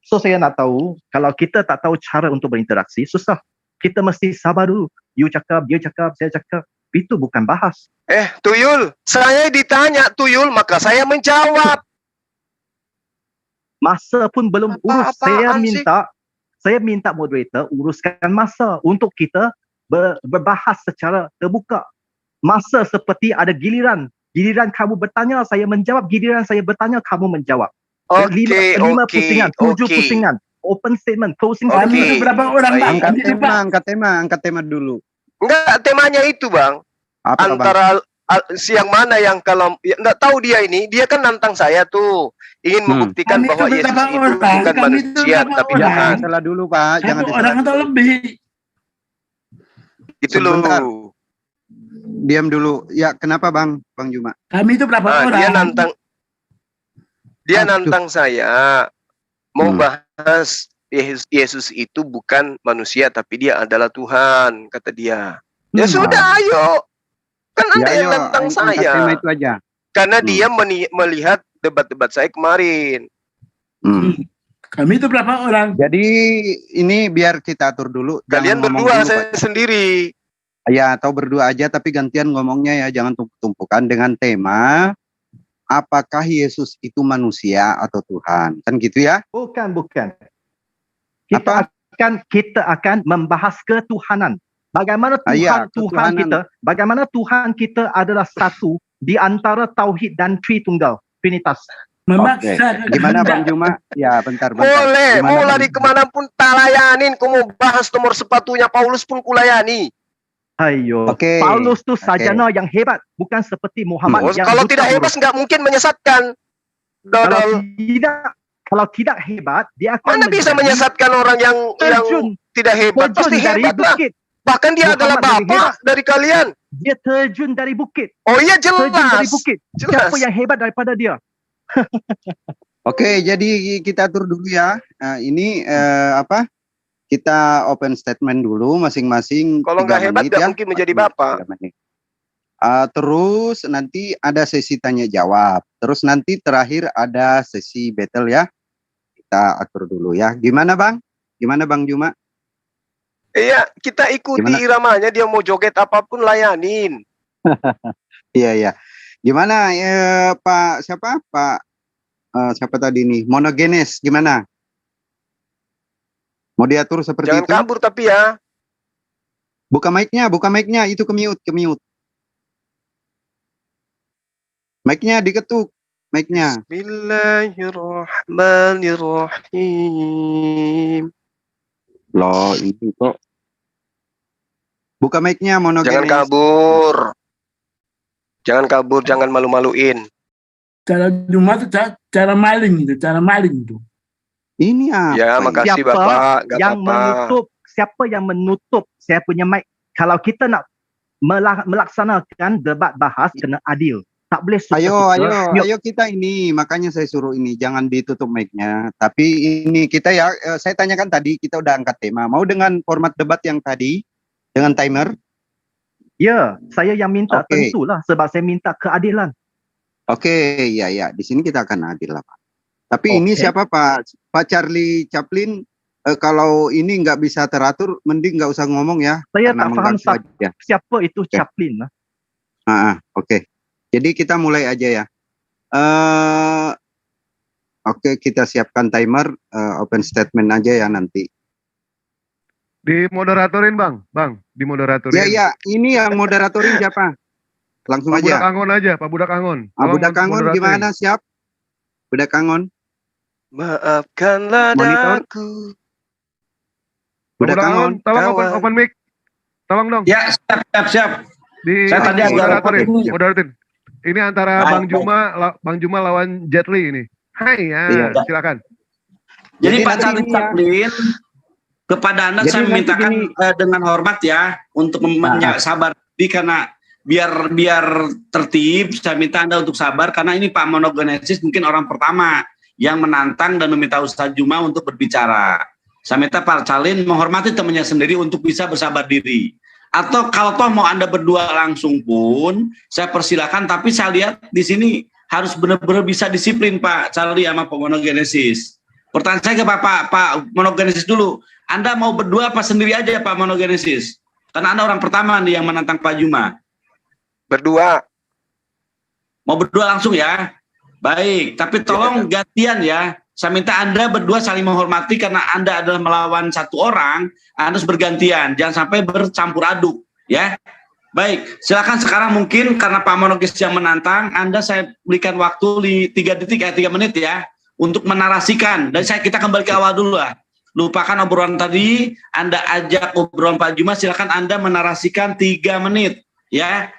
So saya nak tahu, kalau kita tak tahu cara untuk berinteraksi, susah. Kita mesti sabar dulu. You cakap, dia cakap, saya cakap. Itu bukan bahas. Tuyul, saya ditanya Tuyul, maka saya menjawab. Masa pun belum urus. Saya minta moderator uruskan masa untuk kita berbahas secara terbuka. Masa seperti ada giliran. Giliran kamu bertanya, saya menjawab. Giliran saya bertanya, kamu menjawab. 5 pusingan, 7 pusingan. Open statement, closing statement. Berapa orang, Bang? Angkat tema dulu. Enggak, temanya itu, Bang. Apa, antara siang mana yang kalau enggak tahu dia ini, dia kan nantang saya tuh. Ingin membuktikan bahwa Yesus itu bukan manusia, tapi Tuhan. Salah dulu, Pak. Jangan orang atau lebih. Itu loh. Diam dulu. Ya, kenapa Bang Juma? Kami itu berapa orang? Dia nantang saya mau bahas Yesus itu bukan manusia tapi dia adalah Tuhan, kata dia. Ya sudah, ayo. Kan Anda yang nantang saya. Itu aja. Karena dia melihat debat-debat saya kemarin. Kami itu berapa orang? Jadi ini biar kita atur dulu. Kalian berdua, saya sendiri. Ya, atau berdua aja tapi gantian ngomongnya ya, jangan tumpuk-tumpukan dengan tema apakah Yesus itu manusia atau Tuhan. Kan gitu ya? Bukan. Kita akan membahas ketuhanan. Bagaimana Tuhan kita, bagaimana Tuhan kita adalah satu di antara tauhid dan Tritunggal, Trinitas. Memaksa. Gimana Bang Juma? Ya, bentar. Boleh, mau lari kemanapun tak layanin. Kau mau bahas nomor sepatunya Paulus pun kulayani. Ayo, Paulus tuh sarjana yang hebat, bukan seperti Muhammad. Kalau tidak hebat, nggak mungkin menyesatkan. Kalau tidak hebat, dia akan mana bisa menyesatkan orang yang tidak hebat? Pasti hebat lah. Bahkan dia adalah bapak dari kalian. Dia terjun dari bukit. Oh iya, jelas. Terjun dari bukit. Siapa yang hebat daripada dia? Oke, jadi kita atur dulu ya. Nah, ini kita open statement dulu masing-masing. Kalau nggak hebat nggak mungkin menjadi bapak. Terus nanti ada sesi tanya jawab. Terus nanti terakhir ada sesi battle ya. kita atur dulu ya. Gimana Bang? Gimana Bang Juma? Iya, kita ikuti Gimana? iramanya, dia mau joget apapun layanin. Iya iya. Gimana Pak siapa? Pak siapa tadi nih? Monogenes gimana? Mau diatur seperti Jangan itu? kabur tapi ya. Buka mic-nya, itu ke-mute. Mic-nya diketuk, mic-nya. Bismillahirrahmanirrahim. Loh, itu kok. Buka mic-nya, Monogenes. Jangan kabur, jangan malu-maluin. Cara Jumat itu cara maling itu, Ini apa? Ya, makasih Siapa Bapak, gak yang apa-apa. siapa yang menutup saya punya mic? Kalau kita nak melaksanakan debat bahas kena adil. Tak boleh Ayo kita ini, makanya saya suruh ini, jangan ditutup mic-nya. Tapi ini kita ya, saya tanyakan tadi, kita udah angkat tema. Mau dengan format debat yang tadi, dengan timer? Ya, saya yang minta tentulah sebab saya minta keadilan. Oke, ya, di sini kita akan adil lah Pak. Tapi ini siapa Pak Charlie Chaplin? Kalau ini nggak bisa teratur, mending nggak usah ngomong ya. Saya tak faham siapa itu Chaplin lah. Oke. Jadi kita mulai aja ya. Oke, kita siapkan timer, open statement aja ya nanti. Dimoderatorin Bang, dimoderatorin. Ya, ini yang moderatorin siapa? Langsung Pak aja. Budak Angon aja, Pak Budak Angon. Budak Angon gimana, siap? Budak Angon. Maafkanlah daku. Budak Angon, tolong open mic. Tolong dong. Ya, siap. Saya tadi moderatin. Ini antara Bang Juma lawan Jet Li ini. Hai, silakan. Jadi Pak Charlie Chaplin, kepada Anda saya memintakan dengan hormat ya untuk sabar karena biar tertib, saya minta Anda untuk sabar karena ini Pak Monogenesis mungkin orang pertama yang menantang dan meminta Ustadz Juma untuk berbicara. Saya minta Pak Charlie menghormati temannya sendiri untuk bisa bersabar diri. Atau kalau toh mau Anda berdua langsung pun, saya persilakan. Tapi saya lihat di sini harus benar-benar bisa disiplin Pak Charlie sama Pak Monogenesis. Pertanyaan saya ke Pak Monogenesis dulu. Anda mau berdua apa sendiri aja Pak Monogenesis? Karena Anda orang pertama nih yang menantang Pak Juma. Berdua. Mau berdua langsung ya? Baik, tapi tolong gantian ya. Saya minta Anda berdua saling menghormati karena Anda adalah melawan satu orang, Anda harus bergantian, jangan sampai bercampur aduk, ya. Baik, silakan sekarang mungkin karena Pak Monogenesis yang menantang, Anda saya berikan waktu di 3 menit ya, untuk menarasikan. Dan kita kembali ke awal dulu lah. Lupakan obrolan tadi, Anda ajak obrolan Pak Juma, silakan Anda menarasikan 3 menit, ya.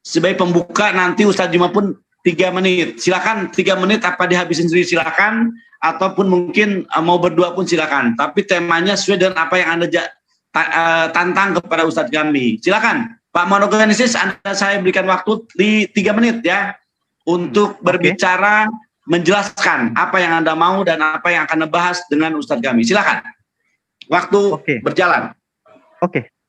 Sebagai pembuka nanti Ustadz Juma pun 3 menit. Silakan 3 menit apa dihabisin sendiri silakan. Ataupun mungkin mau berdua pun silakan. Tapi temanya sesuai dengan apa yang Anda tantang kepada Ustadz kami. Silakan, Pak Monogenesis, Anda saya berikan waktu di 3 menit ya untuk berbicara, menjelaskan apa yang Anda mau dan apa yang akan dibahas dengan Ustadz kami. Silakan. Waktu berjalan.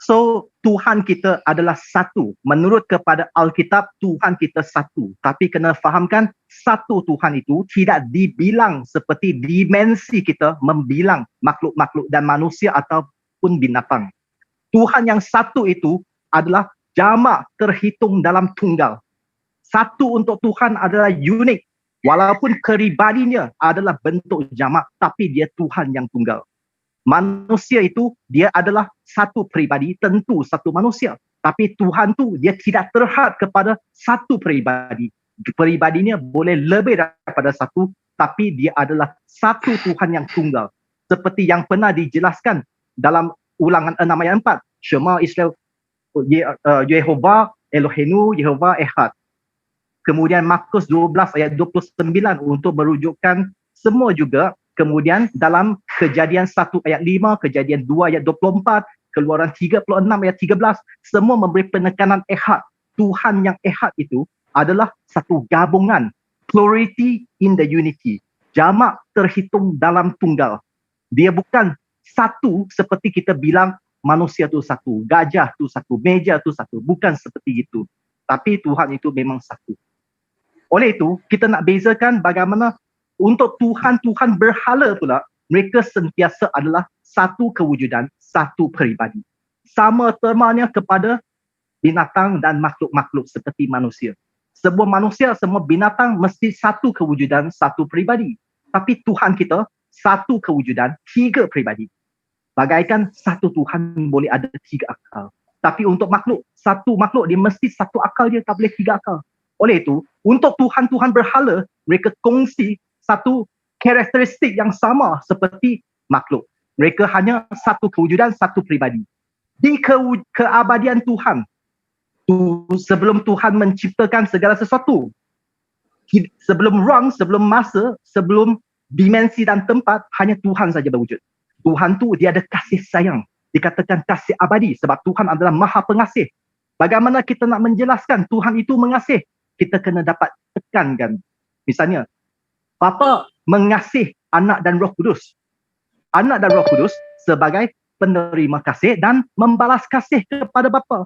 So, Tuhan kita adalah satu. Menurut kepada Alkitab, Tuhan kita satu. Tapi kena fahamkan, satu Tuhan itu tidak dibilang seperti dimensi kita membilang makhluk-makhluk dan manusia ataupun binatang. Tuhan yang satu itu adalah jamak terhitung dalam tunggal. Satu untuk Tuhan adalah unik. Walaupun keribadinya adalah bentuk jamak, tapi dia Tuhan yang tunggal. Manusia itu dia adalah satu peribadi, tentu satu manusia. Tapi Tuhan tu dia tidak terhad kepada satu peribadi. Peribadinya boleh lebih daripada satu, tapi dia adalah satu Tuhan yang tunggal. Seperti yang pernah dijelaskan dalam Ulangan 6 ayat 4. Shema Israel, Yehovah Elohenu, Yehovah Ehad. Kemudian Markus 12 ayat 29 untuk merujukkan semua juga. Kemudian dalam Kejadian 1 ayat 5, Kejadian 2 ayat 24, Keluaran 36 ayat 13, semua memberi penekanan ehad. Tuhan yang ehad itu adalah satu gabungan. Plurality in the unity. Jamak terhitung dalam tunggal. Dia bukan satu seperti kita bilang manusia itu satu, gajah itu satu, meja itu satu. Bukan seperti itu. Tapi Tuhan itu memang satu. Oleh itu, kita nak bezakan bagaimana untuk Tuhan-Tuhan berhala pula, mereka sentiasa adalah satu kewujudan, satu peribadi. Sama termanya kepada binatang dan makhluk-makhluk seperti manusia. Sebuah manusia, semua binatang mesti satu kewujudan, satu peribadi. Tapi Tuhan kita, satu kewujudan, tiga peribadi. Bagaikan satu Tuhan boleh ada tiga akal. Tapi untuk makhluk, satu makhluk dia mesti satu akal, dia tak boleh tiga akal. Oleh itu, untuk Tuhan-Tuhan berhala, mereka kongsi satu karakteristik yang sama seperti makhluk. Mereka hanya satu kewujudan, satu peribadi. Di keabadian Tuhan, sebelum Tuhan menciptakan segala sesuatu, sebelum ruang, sebelum masa, sebelum dimensi dan tempat, hanya Tuhan saja berwujud. Tuhan tu dia ada kasih sayang. Dikatakan kasih abadi sebab Tuhan adalah maha pengasih. Bagaimana kita nak menjelaskan Tuhan itu mengasih? Kita kena dapat tekankan. Misalnya, Bapa mengasih Anak dan Roh Kudus. Anak dan Roh Kudus sebagai penerima kasih dan membalas kasih kepada Bapa.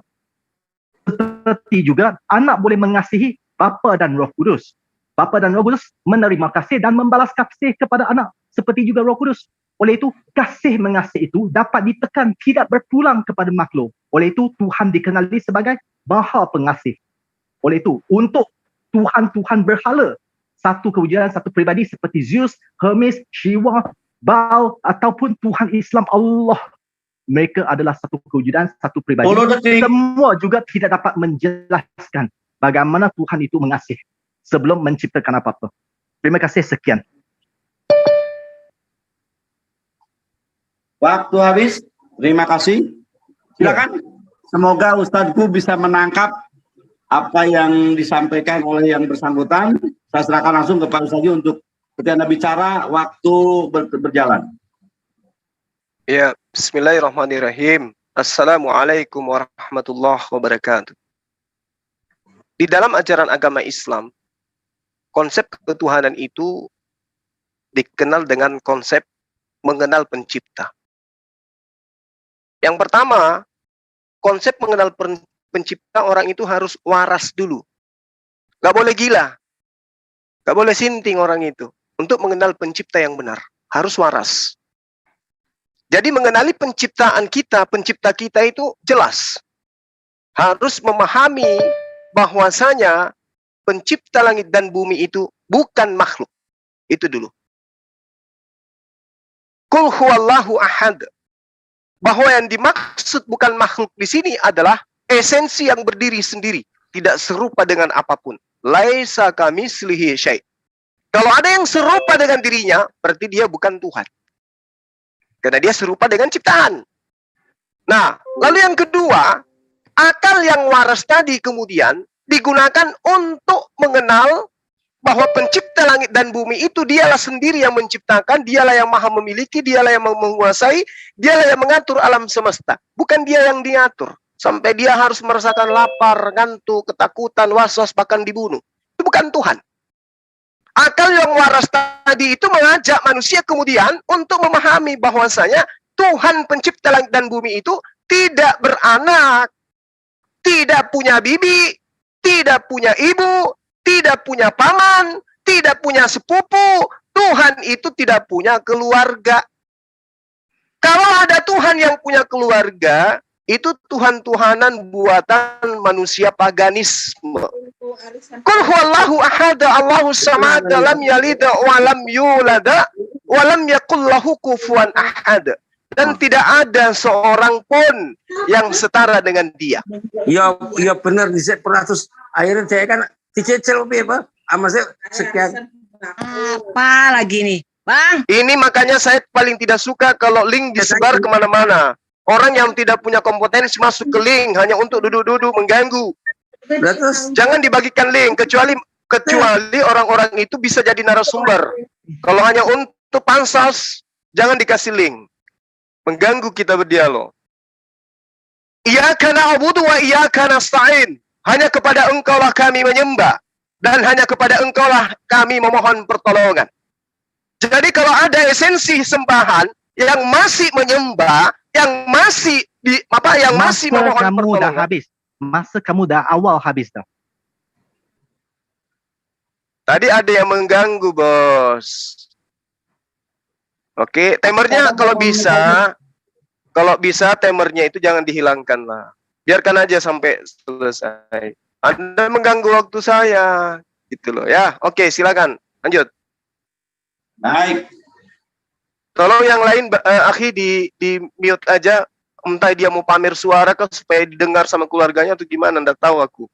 Seperti juga anak boleh mengasihi Bapa dan Roh Kudus. Bapa dan Roh Kudus menerima kasih dan membalas kasih kepada anak. Seperti juga Roh Kudus. Oleh itu, kasih mengasihi itu dapat ditekan, tidak berpulang kepada makhluk. Oleh itu, Tuhan dikenali sebagai Maha Pengasih. Oleh itu, untuk Tuhan-Tuhan berhala, satu kewujudan, satu peribadi seperti Zeus, Hermes, Shiva, Baal, ataupun Tuhan Islam Allah. Mereka adalah satu kewujudan, satu peribadi. Semua juga tidak dapat menjelaskan bagaimana Tuhan itu mengasih sebelum menciptakan apa-apa. Terima kasih, sekian. Waktu habis. Terima kasih. Silakan. Semoga Ustadzku bisa menangkap apa yang disampaikan oleh yang bersangkutan. Saya serahkan langsung kepada Ustadz untuk ketika Anda bicara, waktu berjalan. Ya, bismillahirrahmanirrahim. Assalamualaikum warahmatullahi wabarakatuh. Di dalam ajaran agama Islam, konsep ketuhanan itu dikenal dengan konsep mengenal pencipta. Yang pertama, konsep mengenal pencipta, orang itu harus waras dulu. Gak boleh gila. Gak boleh sinting orang itu. Untuk mengenal pencipta yang benar, harus waras. Jadi mengenali penciptaan kita, pencipta kita itu jelas. Harus memahami bahwasanya pencipta langit dan bumi itu bukan makhluk. Itu dulu. Qul huwallahu ahad. Bahwa yang dimaksud bukan makhluk di sini adalah esensi yang berdiri sendiri, tidak serupa dengan apapun. Laisa kamitslihi syai'. Kalau ada yang serupa dengan dirinya, berarti dia bukan Tuhan. Karena dia serupa dengan ciptaan. Nah, lalu yang kedua, akal yang waras tadi kemudian digunakan untuk mengenal bahwa pencipta langit dan bumi itu dialah sendiri yang menciptakan, dialah yang maha memiliki, dialah yang menguasai, dialah yang mengatur alam semesta. Bukan dia yang diatur. Sampai dia harus merasakan lapar, ngantuk, ketakutan, was-was, bahkan dibunuh. Itu bukan Tuhan. Akal yang waras tadi itu mengajak manusia kemudian untuk memahami bahwasanya Tuhan pencipta langit dan bumi itu tidak beranak, tidak punya bibi, tidak punya ibu, tidak punya paman, tidak punya sepupu. Tuhan itu tidak punya keluarga. Kalau ada Tuhan yang punya keluarga, itu Tuhan-Tuhanan buatan manusia paganisme. Qul huwallahu ahad, Allahus samad, lam yalid wa lam yulad wa lam yakul lahu kufuwan ahad. Dan tidak ada seorang pun yang setara dengan dia. Ya benar di peratus akhirnya saya kan dicecel apa? Sama saya sekian. Apa lagi nih, Bang? Ini makanya saya paling tidak suka kalau link disebar kemana-mana. Orang yang tidak punya kompetensi masuk ke link hanya untuk duduk-duduk mengganggu. Terus jangan dibagikan link kecuali orang-orang itu bisa jadi narasumber. Kalau hanya untuk pansos, jangan dikasih link. Mengganggu kita berdialog. Iyyaka na'budu wa iyyaka nasta'in. Hanya kepada Engkaulah kami menyembah dan hanya kepada Engkaulah kami memohon pertolongan. Jadi kalau ada esensi sembahan yang masih menyembah, yang masih masih memohon pertolongan. Dah habis. Masa kamu dah awal habis dah. Tadi ada yang mengganggu, Bos. Oke, timernya kalau bisa timernya itu jangan dihilangkan lah. Biarkan aja sampai selesai. Anda mengganggu waktu saya, gitu loh ya. Oke, silakan lanjut. Baik. Tolong yang lain, akhi di mute aja. Entah dia mau pamer suara kah supaya didengar sama keluarganya atau gimana, nggak tahu aku.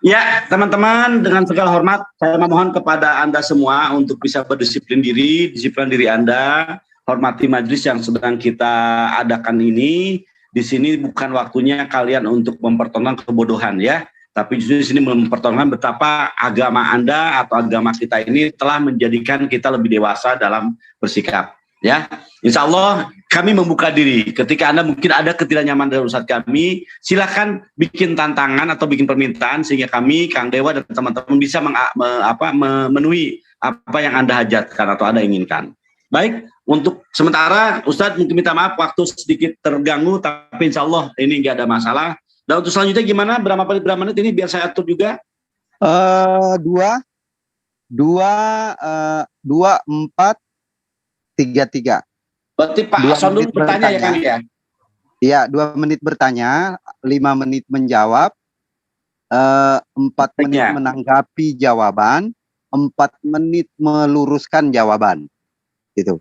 Ya, teman-teman, dengan segala hormat, saya memohon kepada Anda semua untuk bisa berdisiplin diri, disiplin diri Anda, hormati majelis yang sedang kita adakan ini. Di sini bukan waktunya kalian untuk mempertontonkan kebodohan ya, tapi justru di sini mempertontonkan betapa agama Anda atau agama kita ini telah menjadikan kita lebih dewasa dalam bersikap. Ya, insya Allah kami membuka diri. Ketika Anda mungkin ada ketidaknyamanan dari Ustadz kami, silakan bikin tantangan atau bikin permintaan sehingga kami, Kang Dewa dan teman-teman bisa memenuhi apa yang Anda hajatkan atau Anda inginkan. Baik, untuk sementara Ustadz mungkin minta maaf waktu sedikit terganggu, tapi insya Allah ini nggak ada masalah. Dan untuk selanjutnya gimana? Berapa menit ini biar saya atur juga? 2, 4, 3. Berarti Pak Hasan dulu bertanya ya Kang ya? Iya, 2 menit bertanya, 5 menit menjawab, 4 menit menanggapi jawaban, 4 menit meluruskan jawaban. Gitu.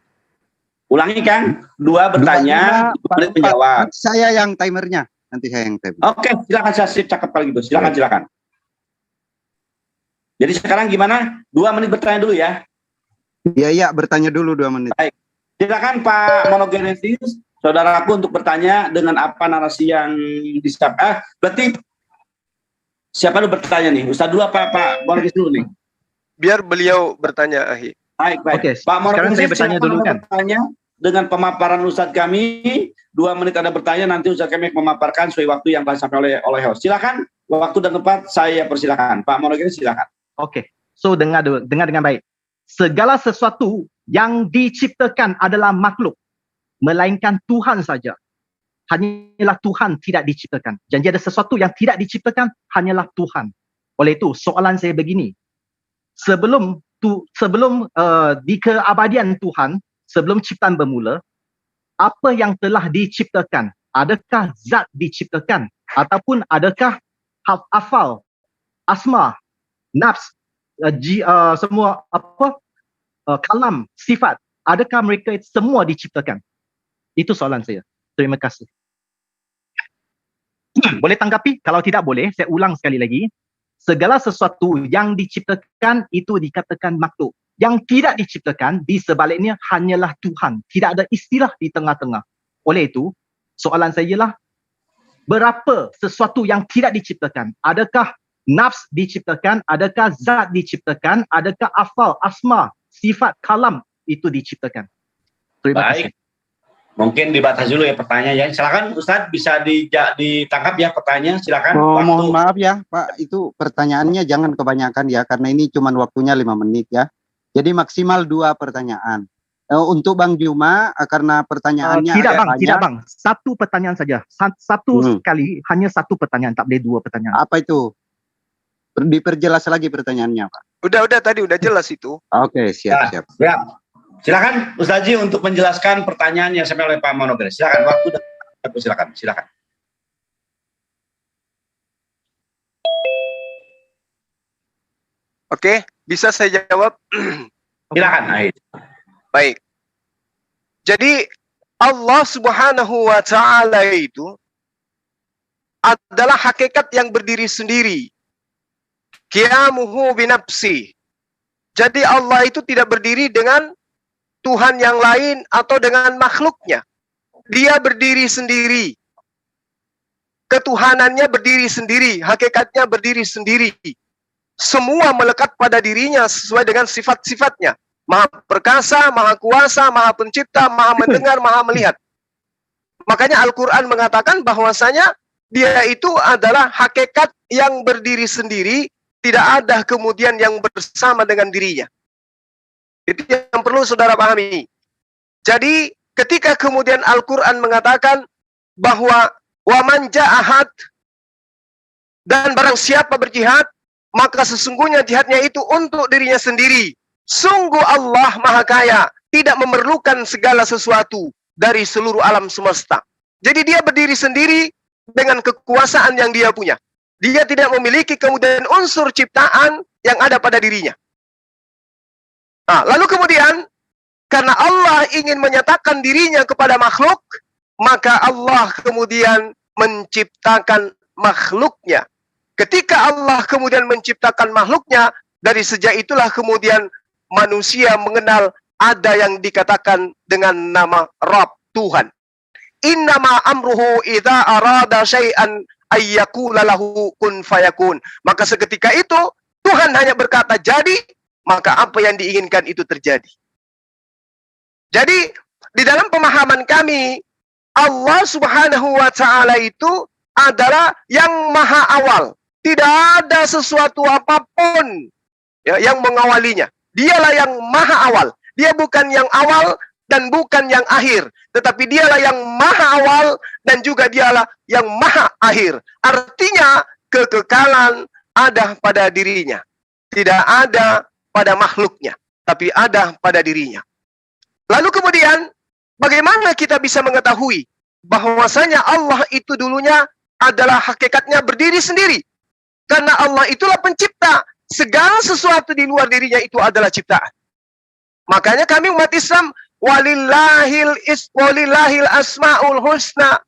Ulangi Kang, 2 bertanya, 5 menit menjawab. Saya yang timernya, nanti saya yang timer. Oke, silakan saya sip cakep kali gitu. Silakan. Jadi sekarang gimana? 2 menit bertanya dulu ya. Iya, bertanya dulu 2 menit. Baik. Silakan Pak Monogenesis, saudaraku untuk bertanya dengan apa narasi yang disiapkan. Berarti siapa dulu bertanya nih? Ustaz dulu apa Pak Monogenesis dulu nih? Biar beliau bertanya, Ahi. Baik. Oke, Pak sekarang saya bertanya dulu kan. Bertanya dengan pemaparan Ustadz kami, 2 menit Anda bertanya, nanti Ustadz kami memaparkan sesuai waktu yang telah disampaikan oleh host. Silakan, waktu dan tempat saya persilakan. Pak Monogenesis silakan. Oke, so dengar dengan baik. Segala sesuatu yang diciptakan adalah makhluk, melainkan Tuhan saja. Hanyalah Tuhan tidak diciptakan. Jadi ada sesuatu yang tidak diciptakan, hanyalah Tuhan. Oleh itu, soalan saya begini. Sebelum di keabadian Tuhan, sebelum ciptaan bermula, apa yang telah diciptakan? Adakah zat diciptakan? Ataupun adakah afal, asma, nafs, semua kalam, sifat, adakah mereka semua diciptakan? Itu soalan saya. Terima kasih. Boleh tanggapi? Kalau tidak boleh, saya ulang sekali lagi. Segala sesuatu yang diciptakan itu dikatakan makhluk. Yang tidak diciptakan di sebaliknya hanyalah Tuhan. Tidak ada istilah di tengah-tengah. Oleh itu, soalan saya ialah, berapa sesuatu yang tidak diciptakan? Adakah nafs diciptakan? Adakah zat diciptakan? Adakah afal, asma, sifat, kalam itu diciptakan? Terima kasih. Mungkin dibatas dulu ya pertanyaannya. Silakan Ustadz, bisa ditangkap ya pertanyaan. Silakan. Mohon maaf ya Pak, itu pertanyaannya jangan kebanyakan ya, karena ini cuma waktunya 5 menit ya. Jadi maksimal 2 pertanyaan. Untuk Bang Juma, karena pertanyaannya tidak bang. 1 pertanyaan saja. Satu sekali, hanya 1 pertanyaan, tak boleh 2 pertanyaan. Apa itu? Diperjelas lagi pertanyaannya Pak. Udah tadi udah jelas itu. Oke, siap. Silakan Ustaz Ji untuk menjelaskan pertanyaan yang disampaikan oleh Pak Monogenesis. Silakan, waktu dan silakan. Oke, bisa saya jawab? Silakan. Baik. Jadi Allah Subhanahu wa taala itu adalah hakikat yang berdiri sendiri. Qiyamuhu binafsi. Jadi Allah itu tidak berdiri dengan Tuhan yang lain atau dengan makhluknya. Dia berdiri sendiri. Ketuhanannya berdiri sendiri, hakikatnya berdiri sendiri. Semua melekat pada dirinya sesuai dengan sifat-sifatnya. Maha perkasa, maha kuasa, maha pencipta, maha mendengar, maha melihat. Makanya Al-Quran mengatakan bahwasanya dia itu adalah hakikat yang berdiri sendiri, tidak ada kemudian yang bersama dengan dirinya. Itu yang perlu saudara pahami. Jadi ketika kemudian Al-Quran mengatakan bahwa waman ja'ahad, dan barang siapa berjihad, maka sesungguhnya jihadnya itu untuk dirinya sendiri. Sungguh Allah Maha Kaya, tidak memerlukan segala sesuatu dari seluruh alam semesta. Jadi dia berdiri sendiri dengan kekuasaan yang dia punya. Dia tidak memiliki kemudian unsur ciptaan yang ada pada dirinya. Nah, lalu kemudian, karena Allah ingin menyatakan dirinya kepada makhluk, maka Allah kemudian menciptakan makhluknya. Ketika Allah kemudian menciptakan makhluknya, dari sejak itulah kemudian manusia mengenal ada yang dikatakan dengan nama Rabb, Tuhan. Innama amruhu idza arada syai'an ayyakula lahu kun fayakun. Maka seketika itu Tuhan hanya berkata jadi, maka apa yang diinginkan itu terjadi. Jadi di dalam pemahaman kami, Allah Subhanahu wa Ta'ala itu adalah yang maha awal. Tidak ada sesuatu apapun ya, yang mengawalinya. Dialah yang maha awal. Dia bukan yang awal dan bukan yang akhir. Tetapi dialah yang maha awal dan juga dialah yang maha akhir. Artinya kekekalan ada pada dirinya. Tidak ada pada makhluknya. Tapi ada pada dirinya. Lalu kemudian, bagaimana kita bisa mengetahui bahwasanya Allah itu dulunya adalah hakikatnya berdiri sendiri? Karena Allah itulah pencipta. Segala sesuatu di luar dirinya itu adalah ciptaan. Makanya kami umat Islam, walillahil asmaul husna.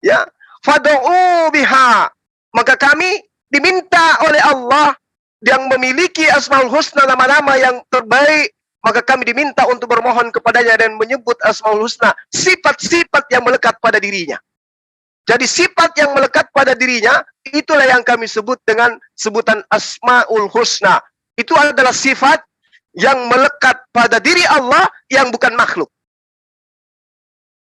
Ya, fad'u biha. Maka kami diminta oleh Allah yang memiliki asmaul husna, nama-nama yang terbaik. Maka kami diminta untuk bermohon kepadanya dan menyebut asmaul husna, sifat-sifat yang melekat pada dirinya. Jadi sifat yang melekat pada dirinya, itulah yang kami sebut dengan sebutan Asma'ul Husna. Itu adalah sifat yang melekat pada diri Allah yang bukan makhluk.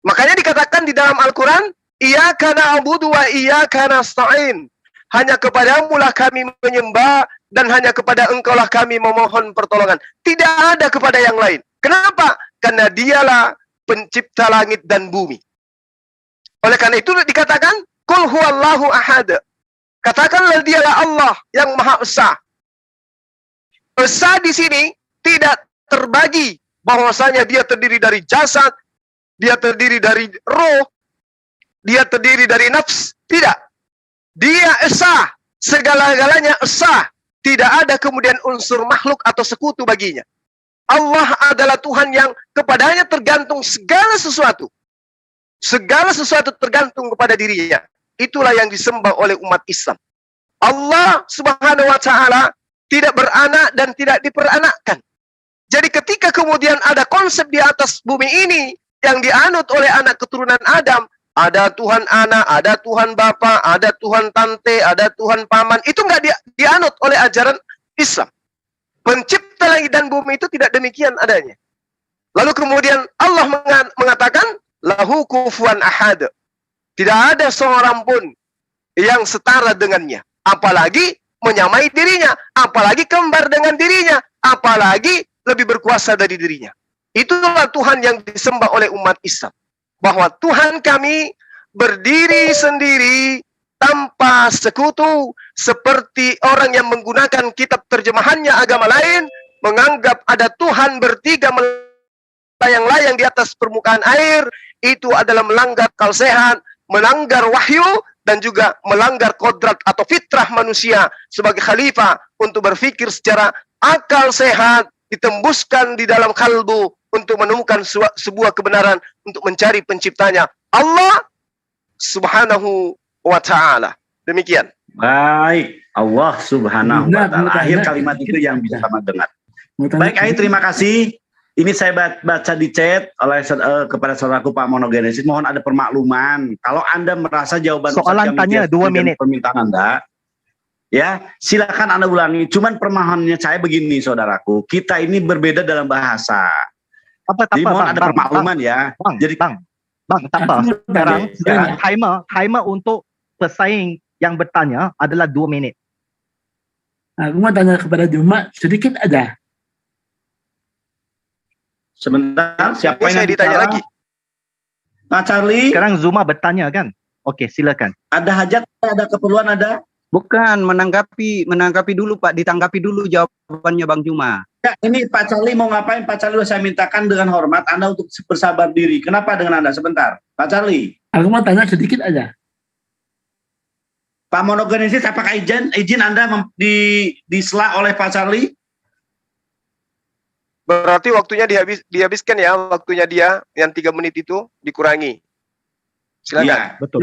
Makanya dikatakan di dalam Al-Quran, Iyyaka na'budu wa iyyaka nasta'in. Hanya kepadamu lah kami menyembah dan hanya kepada engkau lah kami memohon pertolongan. Tidak ada kepada yang lain. Kenapa? Karena dialah pencipta langit dan bumi. Oleh karena itu dikatakan, Qul huwallahu ahad. Katakanlah dialah Allah yang Maha Esa. Esa di sini tidak terbagi bahwasanya dia terdiri dari jasad, dia terdiri dari roh, dia terdiri dari nafs. Tidak. Dia Esa. Segala-galanya Esa. Tidak ada kemudian unsur makhluk atau sekutu baginya. Allah adalah Tuhan yang kepadanya tergantung segala sesuatu. Segala sesuatu tergantung kepada dirinya. Itulah yang disembah oleh umat Islam. Allah Subhanahu wa Ta'ala tidak beranak dan tidak diperanakkan. Jadi ketika kemudian ada konsep di atas bumi ini yang dianut oleh anak keturunan Adam, ada Tuhan anak, ada Tuhan bapa, ada Tuhan tante, ada Tuhan paman, itu nggak dianut oleh ajaran Islam. Pencipta langit dan bumi itu tidak demikian adanya. Lalu kemudian Allah mengatakan, lahu kufuwan ahad. Tidak ada seorang pun yang setara dengannya. Apalagi menyamai dirinya. Apalagi kembar dengan dirinya. Apalagi lebih berkuasa dari dirinya. Itulah Tuhan yang disembah oleh umat Islam. Bahwa Tuhan kami berdiri sendiri tanpa sekutu. Seperti orang yang menggunakan kitab terjemahannya agama lain. Menganggap ada Tuhan bertiga melayang-layang di atas permukaan air. Itu adalah melanggar akal sehat, melanggar wahyu, dan juga melanggar kodrat atau fitrah manusia sebagai khalifah untuk berpikir secara akal sehat, ditembuskan di dalam kalbu untuk menemukan sebuah kebenaran untuk mencari penciptanya, Allah Subhanahu wa Ta'ala. Demikian. Baik, Allah Subhanahu wa Ta'ala. Akhir kalimat itu yang bisa sama dengar. Baik, Ai, terima kasih. Ini saya baca di chat oleh kepada saudaraku Pak Monogenesis. Mohon ada permakluman. Kalau Anda merasa jawaban soalan tanya 2 menit permintaan Anda, ya silakan Anda ulangi. Cuman permohonannya saya begini, saudaraku. Kita ini berbeda dalam bahasa. Jadi mohon ada permakluman ya. Jadi Bang, tak apa. Sekarang timer untuk pesaing yang bertanya adalah 2 menit. Aku mau tanya kepada Juma sedikit aja. Sebentar, siapa yang ditanya lagi? Pak Charlie. Sekarang Zuma bertanya kan? Oke, silakan. Ada hajat, ada keperluan, ada? Bukan menanggapi dulu Pak, ditanggapi dulu jawabannya Bang Juma. Ya, ini Pak Charlie mau ngapain? Pak Charlie saya mintakan dengan hormat Anda untuk bersabar diri. Kenapa dengan Anda? Sebentar, Pak Charlie. Aku mau tanya sedikit aja. Pak Monogenesis, apakah izin Anda disela oleh Pak Charlie? Berarti waktunya dihabiskan ya, waktunya dia yang 3 menit itu dikurangi. Silakan. Ya, betul.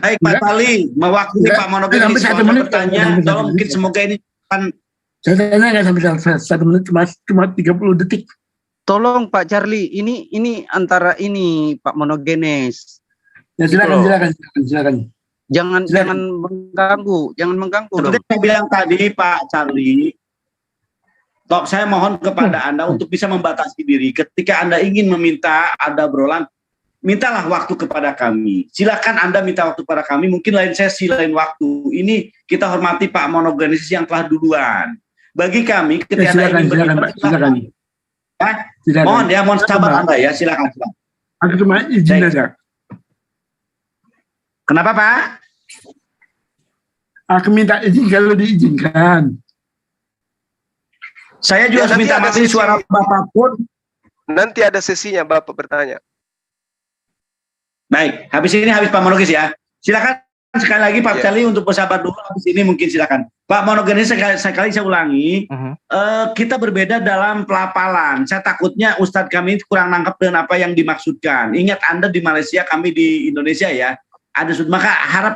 Baik Pak Charlie, mewakili Pak Monogenesis bertanya, tolong mungkin semoga ini kan. Saya tanya nggak sampai 1 menit, cuma 30 detik. Tolong Pak Charlie, ini antara ini Pak Monogenes. Ya silakan. Jangan mengganggu Seperti dong. saya bilang tadi Pak Charlie, saya mohon kepada Anda untuk bisa membatasi diri. Ketika Anda ingin meminta ada obrolan, mintalah waktu kepada kami. Silakan Anda minta waktu kepada kami, mungkin lain sesi, lain waktu. Ini kita hormati Pak Monogenesis yang telah duluan. Bagi kami, ketika Anda ingin silakan. Mohon sabar Anda ya, silakan. Aku cuma izin aja. Kenapa Pak? Aku minta izin kalau diizinkan. Saya juga minta mati suara Bapak pun. Nanti ada sesinya Bapak bertanya. Baik, habis Pak Monogenesis ya. Silakan sekali lagi Pak Charlie untuk bersabar dulu. Habis ini mungkin silakan. Pak Monogenesis sekali saya ulangi. Kita berbeda dalam pelafalan. Saya takutnya Ustadz kami kurang nangkep dengan apa yang dimaksudkan. Ingat Anda di Malaysia, kami di Indonesia ya. Maka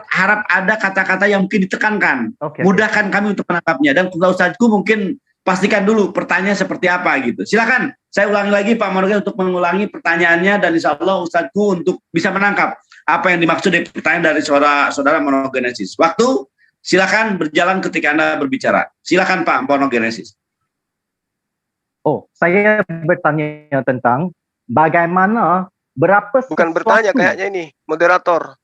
harap ada kata-kata yang mungkin ditekankan. Mudahkan kami untuk menangkapnya. Dan Ustadzku mungkin pastikan dulu pertanyaan seperti apa gitu. Silakan, saya ulangi lagi Pak Monogenesis untuk mengulangi pertanyaannya dan insya Allah Ustadzku untuk bisa menangkap apa yang dimaksud dari pertanyaan dari saudara Monogenesis. Waktu silakan berjalan ketika Anda berbicara. Silakan Pak Monogenesis. Saya bertanya tentang bagaimana berapa bukan bertanya kayaknya ini moderator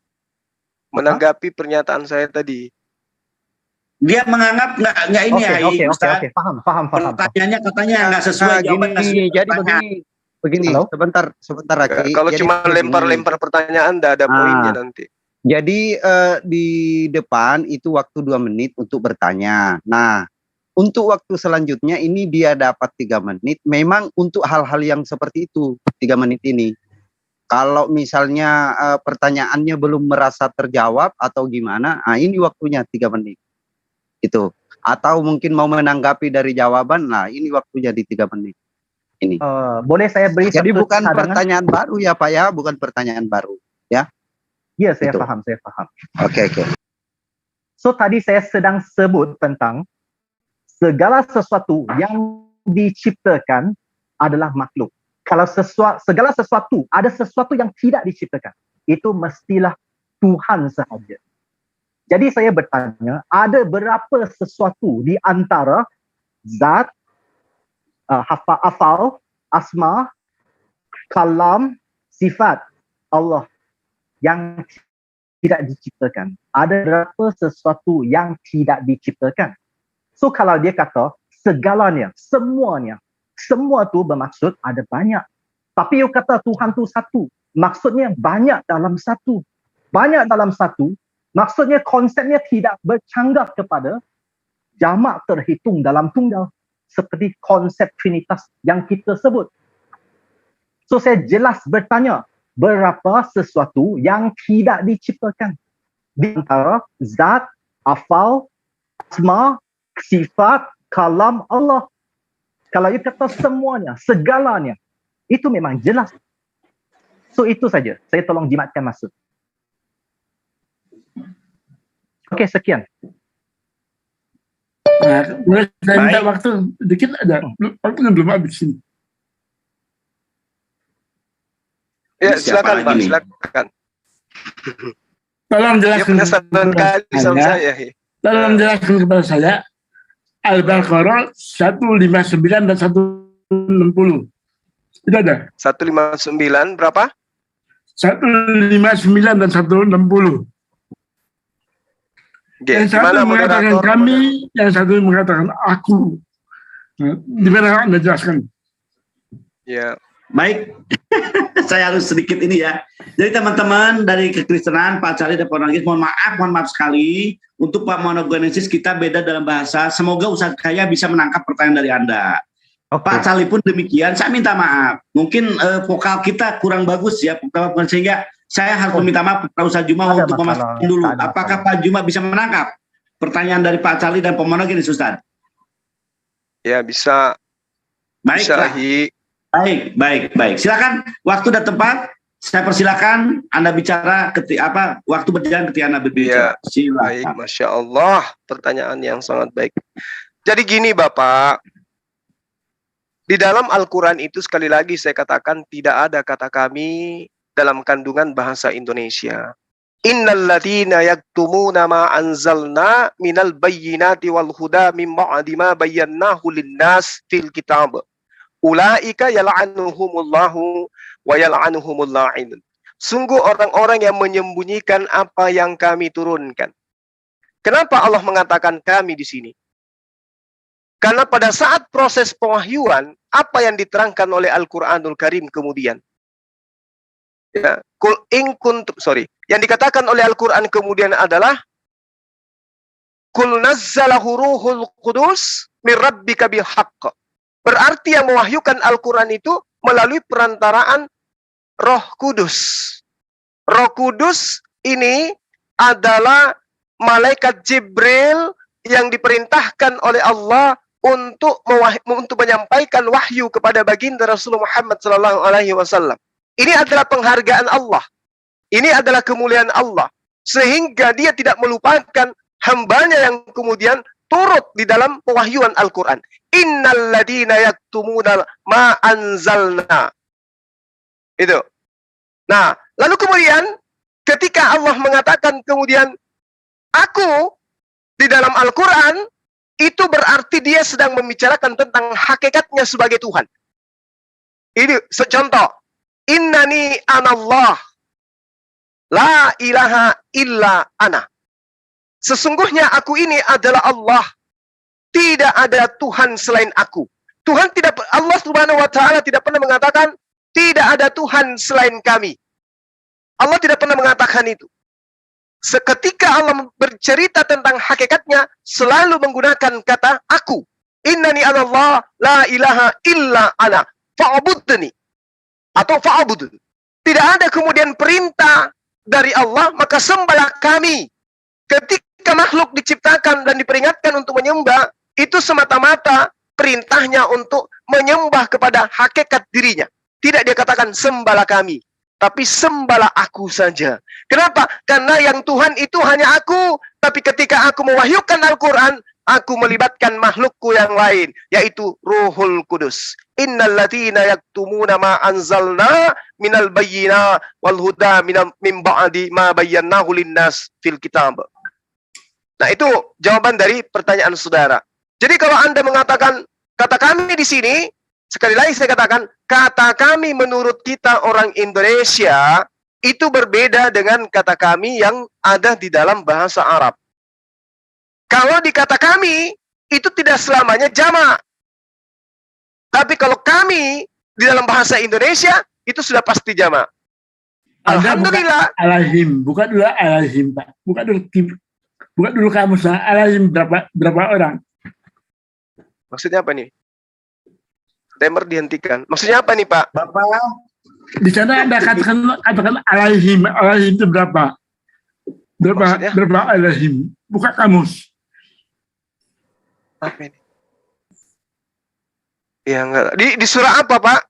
menanggapi pernyataan saya tadi. Dia menganggap nggak ini Ustaz. Paham. Pertanyaannya katanya nggak sesuai jawaban. Jadi begini, sebentar Raki. Kalau cuma lempar-lempar pertanyaan, nggak ada poinnya nanti. Jadi di depan itu waktu 2 menit untuk bertanya. Nah, untuk waktu selanjutnya ini dia dapat 3 menit. Memang untuk hal-hal yang seperti itu 3 menit ini. Kalau misalnya pertanyaannya belum merasa terjawab atau gimana, ini waktunya 3 menit. Itu. Atau mungkin mau menanggapi dari jawaban, nah ini waktunya di 3 menit. Ini. Boleh saya beri Jadi bukan pertanyaan baru ya Pak ya, bukan pertanyaan baru ya. Iya, saya paham. Oke. So tadi saya sedang sebut tentang segala sesuatu yang diciptakan adalah makhluk. Kalau segala sesuatu, ada sesuatu yang tidak diciptakan, itu mestilah Tuhan sahaja. Jadi saya bertanya, ada berapa sesuatu di antara zat, afal, asma, kalam, sifat Allah yang tidak diciptakan? Ada berapa sesuatu yang tidak diciptakan? So kalau dia kata segalanya, semuanya, semua tu bermaksud ada banyak. Tapi you kata Tuhan tu satu, maksudnya banyak dalam satu. Banyak dalam satu, maksudnya konsepnya tidak bercanggah kepada jamak terhitung dalam tunggal. Seperti konsep Trinitas yang kita sebut. So saya jelas bertanya, berapa sesuatu yang tidak diciptakan? Di antara zat, afal, asma, sifat, kalam Allah. Kalau you kata semuanya, segalanya, itu memang jelas. So itu saja. Saya tolong jimatkan maksud. Okey, sekian. Boleh saya minta waktu sedikit ada. Waktunya belum habis ini. Ya, silakan Pak, silakan. Tolong jelaskan kepada saya. Tolong jelaskan kepada saya Al-Baqarah 159 dan 160. Tidak ada. 159 berapa? 159 dan 160. Yang satu mengatakan kami, yang satu mengatakan aku. Di mana Anda jelaskan? Ya. Baik. Saya harus sedikit ini ya. Jadi teman-teman dari kekristenan, Pak Charlie dan Pak Nagis, mohon maaf sekali. Untuk Pak Monogenesis kita beda dalam bahasa. Semoga usaha saya bisa menangkap pertanyaan dari Anda. Pak Charlie pun demikian. Saya minta maaf. Mungkin vokal kita kurang bagus ya, sehingga saya harus meminta maaf kepada Ustaz Juma untuk memastikan dulu. Apakah Pak Juma bisa menangkap pertanyaan dari Pak Charlie dan Pak Monogenesis, Ustaz? Ya, bisa. Baiklah. Baik. Silakan, waktu dan tempat. Saya persilakan Anda bicara waktu berjalan ketika Anda berbicara. Ya, baik, Masya Allah, pertanyaan yang sangat baik. Jadi gini Bapak, di dalam Al-Quran itu sekali lagi saya katakan tidak ada kata kami dalam kandungan bahasa Indonesia. Innal ladzina yaktumuna ma anzalna minal bayyinati wal huda min ba'di ma bayyanahu lin-nas fil kitab. Ulaika yal'anuhumullahu wa yal'anuhumul la'inun. Sungguh orang-orang yang menyembunyikan apa yang kami turunkan. Kenapa Allah mengatakan kami di sini? Karena pada saat proses pewahyuan, apa yang diterangkan oleh Al-Qur'anul Karim kemudian? Ya, yang dikatakan oleh Al-Qur'an kemudian adalah Qul nazzalahu ruhul qudus min rabbika bil haqq. Berarti yang mewahyukan Al-Quran itu melalui perantaraan Roh Kudus. Roh Kudus ini adalah malaikat Jibril yang diperintahkan oleh Allah untuk menyampaikan wahyu kepada baginda Rasulullah Muhammad SAW. Ini adalah penghargaan Allah. Ini adalah kemuliaan Allah. Sehingga dia tidak melupakan hambanya yang kemudian turut di dalam pewahyuan Al-Quran. Innal ladina yaktumuna ma anzalna. Itu. Nah, lalu kemudian ketika Allah mengatakan kemudian aku di dalam Al-Quran, itu berarti dia sedang membicarakan tentang hakikatnya sebagai Tuhan. Ini contoh. Innani anallah. La ilaha illa ana. Sesungguhnya aku ini adalah Allah. Tidak ada Tuhan selain aku. Allah Subhanahu wa taala tidak pernah mengatakan tidak ada Tuhan selain kami. Allah tidak pernah mengatakan itu. Seketika Allah bercerita tentang hakikatnya selalu menggunakan kata aku. Innani anallah la ilaha illa ana fa'budni atau fa'bud. Tidak ada kemudian perintah dari Allah maka sembahlah kami. Ketika makhluk diciptakan dan diperingatkan untuk menyembah, itu semata-mata perintahnya untuk menyembah kepada hakikat dirinya. Tidak dia katakan sembahlah kami, tapi sembahlah aku saja. Kenapa? Karena yang Tuhan itu hanya aku. Tapi ketika aku mewahyukan Al-Quran, aku melibatkan makhlukku yang lain, yaitu Ruhul Kudus. Innal ladzina yaktumuna ma anzalna minal bayyina wal huda min ba'di ma bayyanahu lin-nas fil kitab. Nah, itu jawaban dari pertanyaan saudara. Jadi kalau Anda mengatakan kata kami di sini, sekali lagi saya katakan, kata kami menurut kita orang Indonesia itu berbeda dengan kata kami yang ada di dalam bahasa Arab. Kalau di kata kami, itu tidak selamanya jamak. Tapi kalau kami di dalam bahasa Indonesia, itu sudah pasti jamak. Alhamdulillah. Alahim, bukan dulu alahim, Pak. Bukan dulu kamu alahim berapa orang? Maksudnya apa nih? Timer dihentikan. Maksudnya apa nih, Pak? Bapak, di sana ada katakan alahim itu berapa? Berapa alahim? Buka kamus. Apa ini? Ya enggak. Di surah apa, Pak?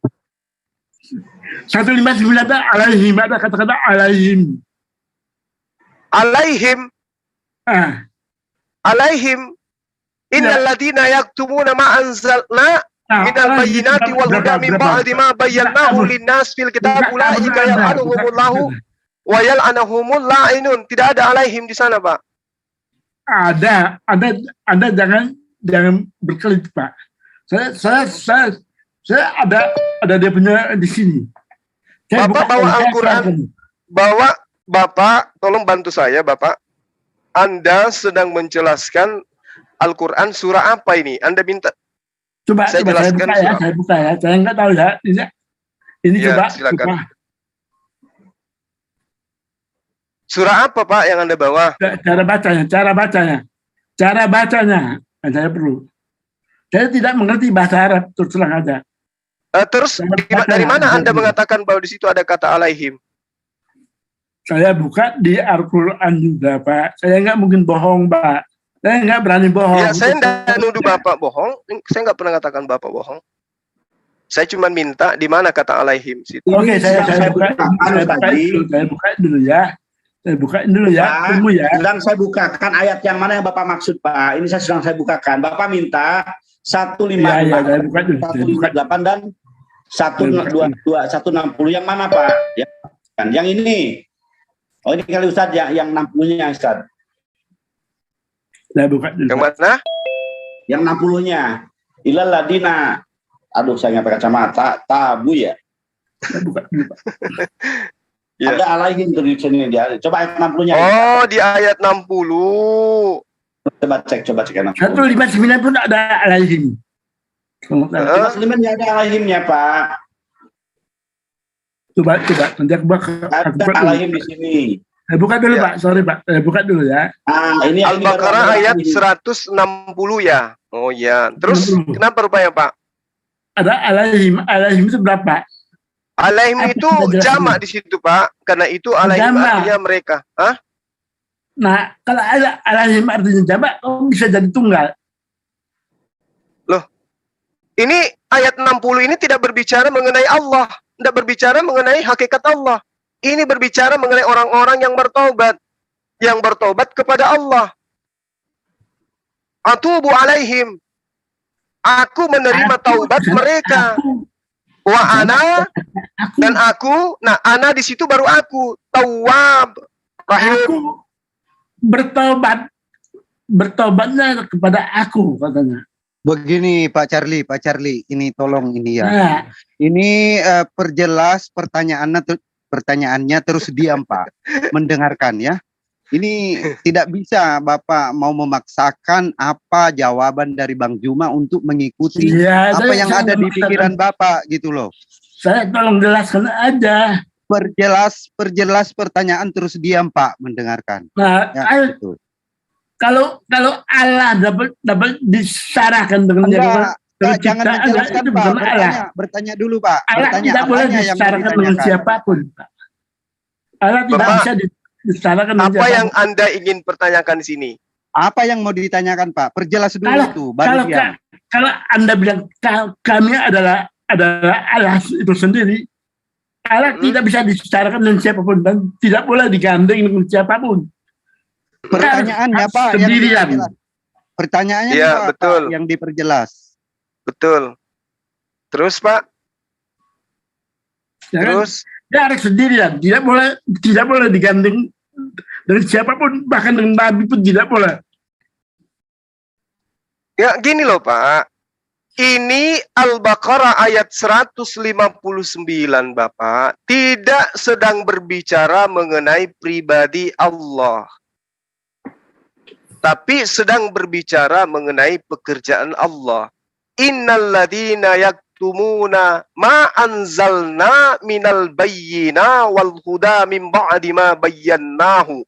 159 alahim, ada kata-kata alahim. Alaihim. Alaihim. Innal ladzina yaktumuna ma anzalna minal bayyinati wal huda min ba'di ma bayyanahu lin-nas fil kitab ulaika yal'anuhumullahu wa yal'anuhumul la'inun. Tidak ada alaihim di sana, Pak. Ada. Anda jangan berkelit, Pak. Saya ada dia punya di sini. Bapak bawa Al-Quran. Bapak, tolong bantu saya, Bapak. Anda sedang menjelaskan Al-Quran surah apa ini? Anda minta saya buka ya. Saya nggak tahu ya. Ini Ya, coba, silakan. coba. Surah apa Pak yang Anda bawa? Cara bacanya. Kan saya perlu. Saya tidak mengerti bahasa Arab, terus terang aja. Terus dari mana Anda mengatakan bahwa di situ ada kata alaihim? Saya buka di Al-Quran juga, Pak. Saya nggak mungkin bohong, Pak. Saya nggak berani bohong. Ya, saya nggak nuduh Bapak bohong. Saya nggak pernah katakan Bapak bohong. Saya cuma minta di mana kata alaihim situ. Oke, saya buka dulu ya. Saya bukain dulu ya. Tunggu ya. Sedang saya bukakan ayat yang mana yang Bapak maksud, Pak. Ini sedang saya bukakan. Bapak minta 158 dan 160 yang mana, Pak? Ya, kan yang ini. Oh, ini kali Ustaz yang 60-nya, Ustaz. Saya buka dulu. Yang mana? Yang 60-nya. Ilal ladina. Aduh, saya nggak pakai kacamata. Tabu ya. Saya buka dulu, Pak. Ya. Ada alaihim di sini dia. Coba ayat 60-nya. Oh, di ayat 60. Coba cek ayat 60. 159 pun ada alaihim. 159 ada alaihimnya, Pak. Coba. Nanti aku buka. Ada alaihim di sini. Saya buka dulu, Ya. Pak. Sorry, Pak. Saya buka dulu ya. Ini Al-Baqarah ayat 160 ya. Oh ya. Terus 60. kenapa rupanya Pak? Ada alaihim. Alaihim itu berapa? Alaihim itu jamak di situ Pak. Karena itu alaihim Jamak. artinya mereka. Hah? Nah, kalau ada alaihim artinya jamak, kok bisa jadi tunggal? Loh. Ini ayat 60 ini tidak berbicara mengenai Allah. Tidak berbicara mengenai hakikat Allah. Ini berbicara mengenai orang-orang yang bertobat. Yang bertobat kepada Allah. Atubu alaihim. Aku menerima taubat mereka. Wa ana dan aku. Nah, ana di situ baru aku. Tawwab. Rahim. Aku bertobatnya kepada aku, katanya. Begini Pak Charlie, ini tolong ini ya. Nah, Ini perjelas pertanyaannya terus diam Pak, mendengarkan ya. Ini tidak bisa Bapak mau memaksakan apa jawaban dari Bang Juma untuk mengikuti iya, apa yang ada di pikiran Bapak gitu loh. Saya tolong jelaskan aja. Perjelas pertanyaan terus diam Pak, mendengarkan. Nah, Ya, betul. kalau Allah dapat disarahkan dengan Enggak, jangan penciptaan, menjelaskan itu Pak, bukan Allah. bertanya dulu Pak. Allah Bertanya tidak boleh apanya yang mau disarahkan dengan ditanyakan. siapapun, Pak. Allah tidak Bapak, bisa disarahkan dengan Apa siapapun. yang Anda ingin pertanyakan di sini? Apa yang mau ditanyakan Pak? Perjelas dulu itu, baru diam. Kalau Anda bilang kami adalah Allah itu sendiri, Allah tidak bisa disarahkan dengan siapapun dan tidak boleh digandeng dengan siapapun. Pertanyaannya Pak, yang sendirian. diperjelas. Pertanyaannya Ya, Pak, betul. yang diperjelas. Betul. Terus Pak? Ya kan? Terus? Dia harus sendirian, tidak boleh digandeng dengan siapapun, bahkan dengan Nabi pun tidak boleh. Ya gini loh Pak. Ini Al-Baqarah ayat 159 Bapak. Tidak sedang berbicara mengenai pribadi Allah. Tapi sedang berbicara mengenai pekerjaan Allah. Innalladzina yaktumuna ma anzalna minal bayyina wal huda min ba'di ma bayyannahu.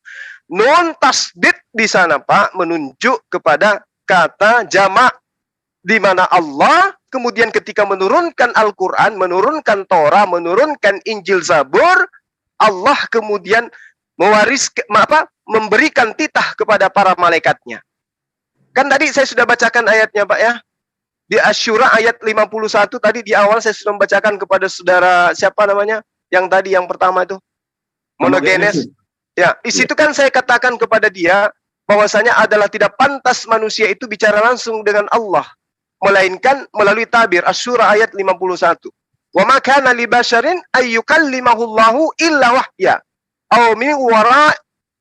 Nun tasdid di sana Pak menunjuk kepada kata jamak, di mana Allah kemudian ketika menurunkan Al-Quran, menurunkan Torah, menurunkan Injil Zabur, Allah kemudian memberikan titah kepada para malaikatnya. Kan tadi saya sudah bacakan ayatnya Pak ya. Di Asy-Syura ayat 51 tadi di awal saya sudah membacakan kepada saudara siapa namanya? Yang tadi yang pertama itu. Monogenes. Ya, di situ kan saya katakan kepada dia bahwasanya adalah tidak pantas manusia itu bicara langsung dengan Allah, melainkan melalui tabir. Asy-Syura ayat 51. Wa ma kana li basyarin ay yukallimahullahu illa wahya aw min wara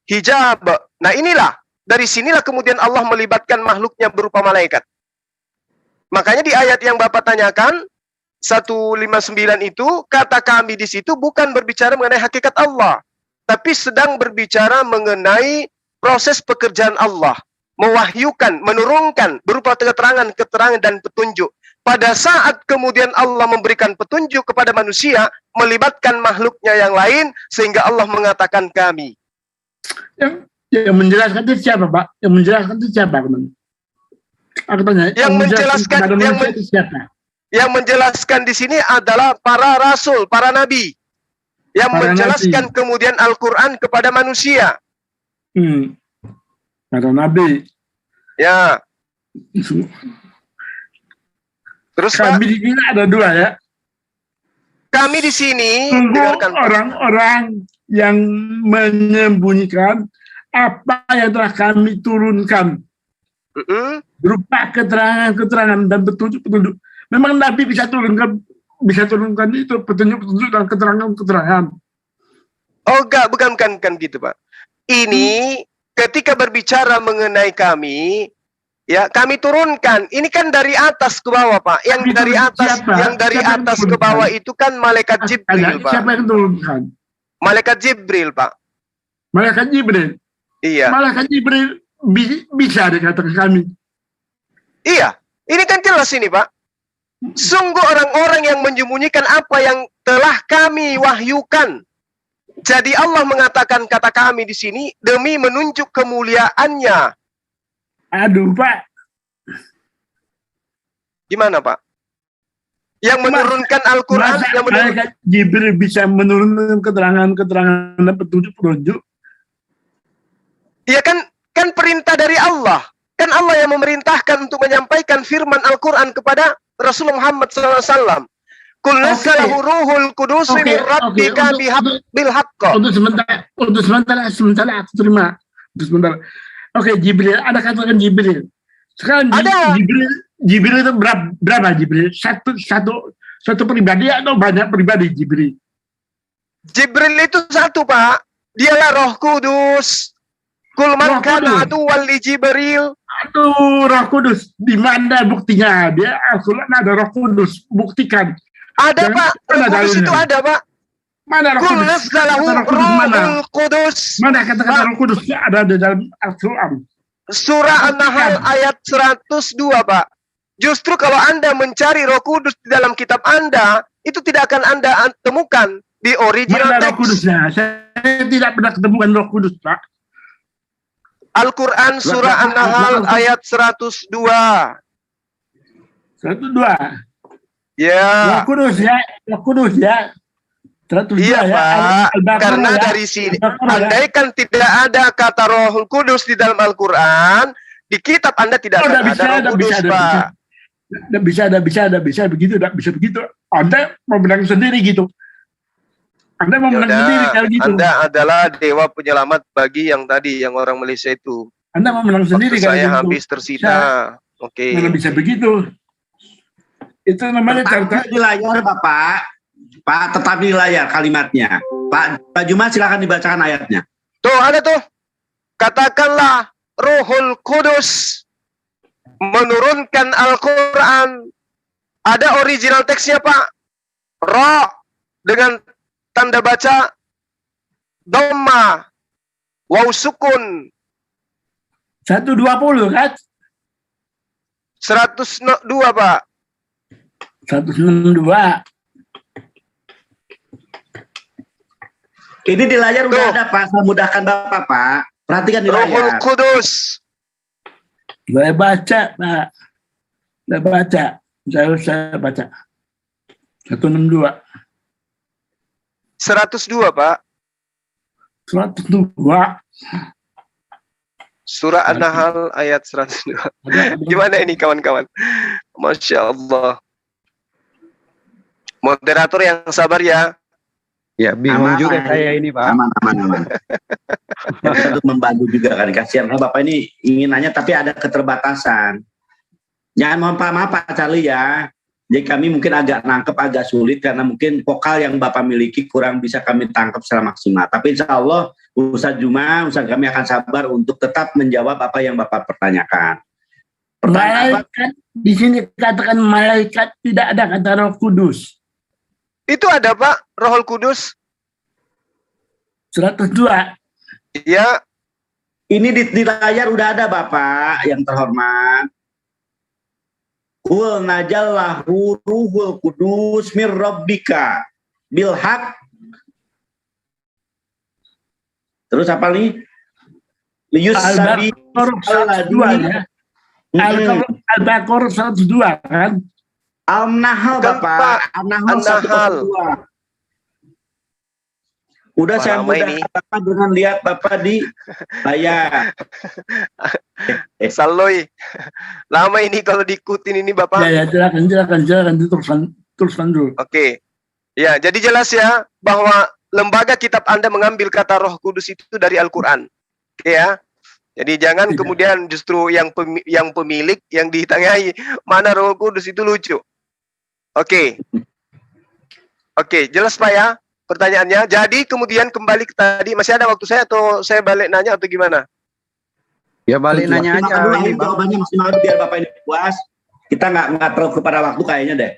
hijab. Nah, inilah dari sinilah kemudian Allah melibatkan makhluknya berupa malaikat. Makanya di ayat yang Bapak tanyakan 159 itu kata kami di situ bukan berbicara mengenai hakikat Allah, tapi sedang berbicara mengenai proses pekerjaan Allah, mewahyukan, menurunkan berupa keterangan dan petunjuk. pada saat kemudian Allah memberikan petunjuk kepada manusia, melibatkan makhluknya yang lain, sehingga Allah mengatakan kami. Yang menjelaskan itu siapa, Pak? Yang menjelaskan itu siapa? Aku tanya, yang menjelaskan di sini adalah para rasul, para nabi, yang menjelaskan kemudian Al-Quran kepada manusia. Para nabi. Ya. Terus kami di sini ada dua ya. Kami di sini orang-orang yang menyembunyikan apa yang telah kami turunkan berupa keterangan-keterangan dan petunjuk-petunjuk. Memang Nabi bisa turunkan itu petunjuk-petunjuk dan keterangan-keterangan. Oh enggak, bukan gitu Pak. Ini ketika berbicara mengenai kami, ya kami turunkan. Ini kan dari atas ke bawah Pak. Yang dari atas, ke bawah itu kan malaikat Jibril Pak. Siapa yang turunkan? Malaikat Jibril Pak. Malaikat Jibril. Iya. Malaikat Jibril bisa dikatakan kami. Iya. Ini kan jelas ini Pak. Sungguh orang-orang yang menyembunyikan apa yang telah kami wahyukan. Jadi Allah mengatakan kata kami di sini demi menunjuk kemuliaannya. Aduh Pak. Gimana Pak? Yang menurunkan Al-Quran, yang menurunkan Jibril bisa menurunkan keterangan-keterangan dan petunjuk-petunjuk. Iya kan perintah dari Allah. Kan Allah yang memerintahkan untuk menyampaikan firman Al-Quran kepada Rasulullah Muhammad SAW. Kul nazzalahu ruhul qudus min rabbika bil haqq. Untuk sementara aku terima. Oke, Jibril, ada katakan Jibril. Sekarang ada. Jibril itu berapa Jibril? Satu pribadi atau banyak pribadi Jibril? Jibril itu satu Pak. Dialah Roh Kudus. Kul man kana aduwwan li Jibril. Aduh, Roh Kudus. Di mana buktinya? Dia Al-Quran ada Roh Kudus. Buktikan. Ada Pak. Roh Kudus itu ada Pak. Mana Roh Kudus? Roh Kudus. Mana kata-kata Roh Kudus? Ada di dalam Al-Quran. Surah An-Nahl ayat 102 Pak. Justru kalau Anda mencari Roh Kudus di dalam kitab Anda, itu tidak akan Anda temukan di original text. Roh Kudusnya? Saya tidak pernah ketemukan Roh Kudus Pak. Al-Quran surah An-Nahl ayat 102. 102. Ya. Roh Kudus ya. 102 iya, ya. Pak. Karena dari sini, andaikan tidak ada kata Roh Kudus di dalam Al-Quran, di kitab Anda tidak akan ada Roh Kudus, Pak. Tidak bisa begitu. Anda mau menang sendiri gitu. Anda mau menang sendiri kalau gitu. Anda adalah dewa penyelamat bagi yang tadi, yang orang Malaysia itu. Anda mau menang sendiri kalau gitu. Saya habis tersita. Oke. Mana bisa begitu. Itu namanya tetap di layar Bapak. Pak, tetap di layar kalimatnya. Pak Juma silakan dibacakan ayatnya. Tuh, ada tuh. Katakanlah Ruhul Kudus menurunkan Al-Quran. Ada original teksnya Pak. Ra dengan tanda baca dhamma waw sukun 120 kan? 102 Pak. 162. Ini di layar udah ada Pak. Saya mudahkan Bapak Pak. Perhatikan di layar. Rohul Kudus. Saya baca Pak. Saya baca. 162. 102 Pak. 102. Surah An-Nahl ayat 102. Gimana ini kawan-kawan? Masya Allah. Moderator yang sabar ya. Ya, bingung juga saya ini Pak. Aman. Untuk membantu juga kan. Kasihan Bapak ini ingin nanya tapi ada keterbatasan. Jangan mohon maaf Pak Charlie ya. Jadi kami mungkin agak sulit karena mungkin vokal yang Bapak miliki kurang bisa kami tangkap secara maksimal. Tapi insya Allah Ustaz kami akan sabar untuk tetap menjawab apa yang Bapak pertanyakan. Malaikat, di sini katakan malaikat, tidak ada kata Roh Kudus. Itu ada Pak, Rohul Kudus. 102. Iya. Ini di layar udah ada Bapak yang terhormat. Qul najallahu ruhul kudus mir rabbika bil haq. Terus apa nih? Liyus sabi Al-Baqarah 102 ya. Al-Baqarah 102 kan? Al-Nahl Bapak. Al-Nahl 102. Udah saya mudah Bapak dengan lihat Bapak di layar. Saloy. Lama ini kalau diikutin ini Bapak. Ya, silakan teruskan dulu. Oke. Ya, jadi jelas ya bahwa lembaga kitab Anda mengambil kata Roh Kudus itu dari Al-Qur'an. Oke ya. Jadi jangan kemudian justru yang pemilik yang ditanyain mana Roh Kudus itu lucu. Oke. Oke, jelas Pak ya pertanyaannya. Jadi kemudian kembali ke tadi, masih ada waktu saya atau saya balik nanya atau gimana? Ya balik nanya aja. Jawabannya maksimal biar Bapak ini puas. Kita nggak terlalu kepada waktu kayaknya deh.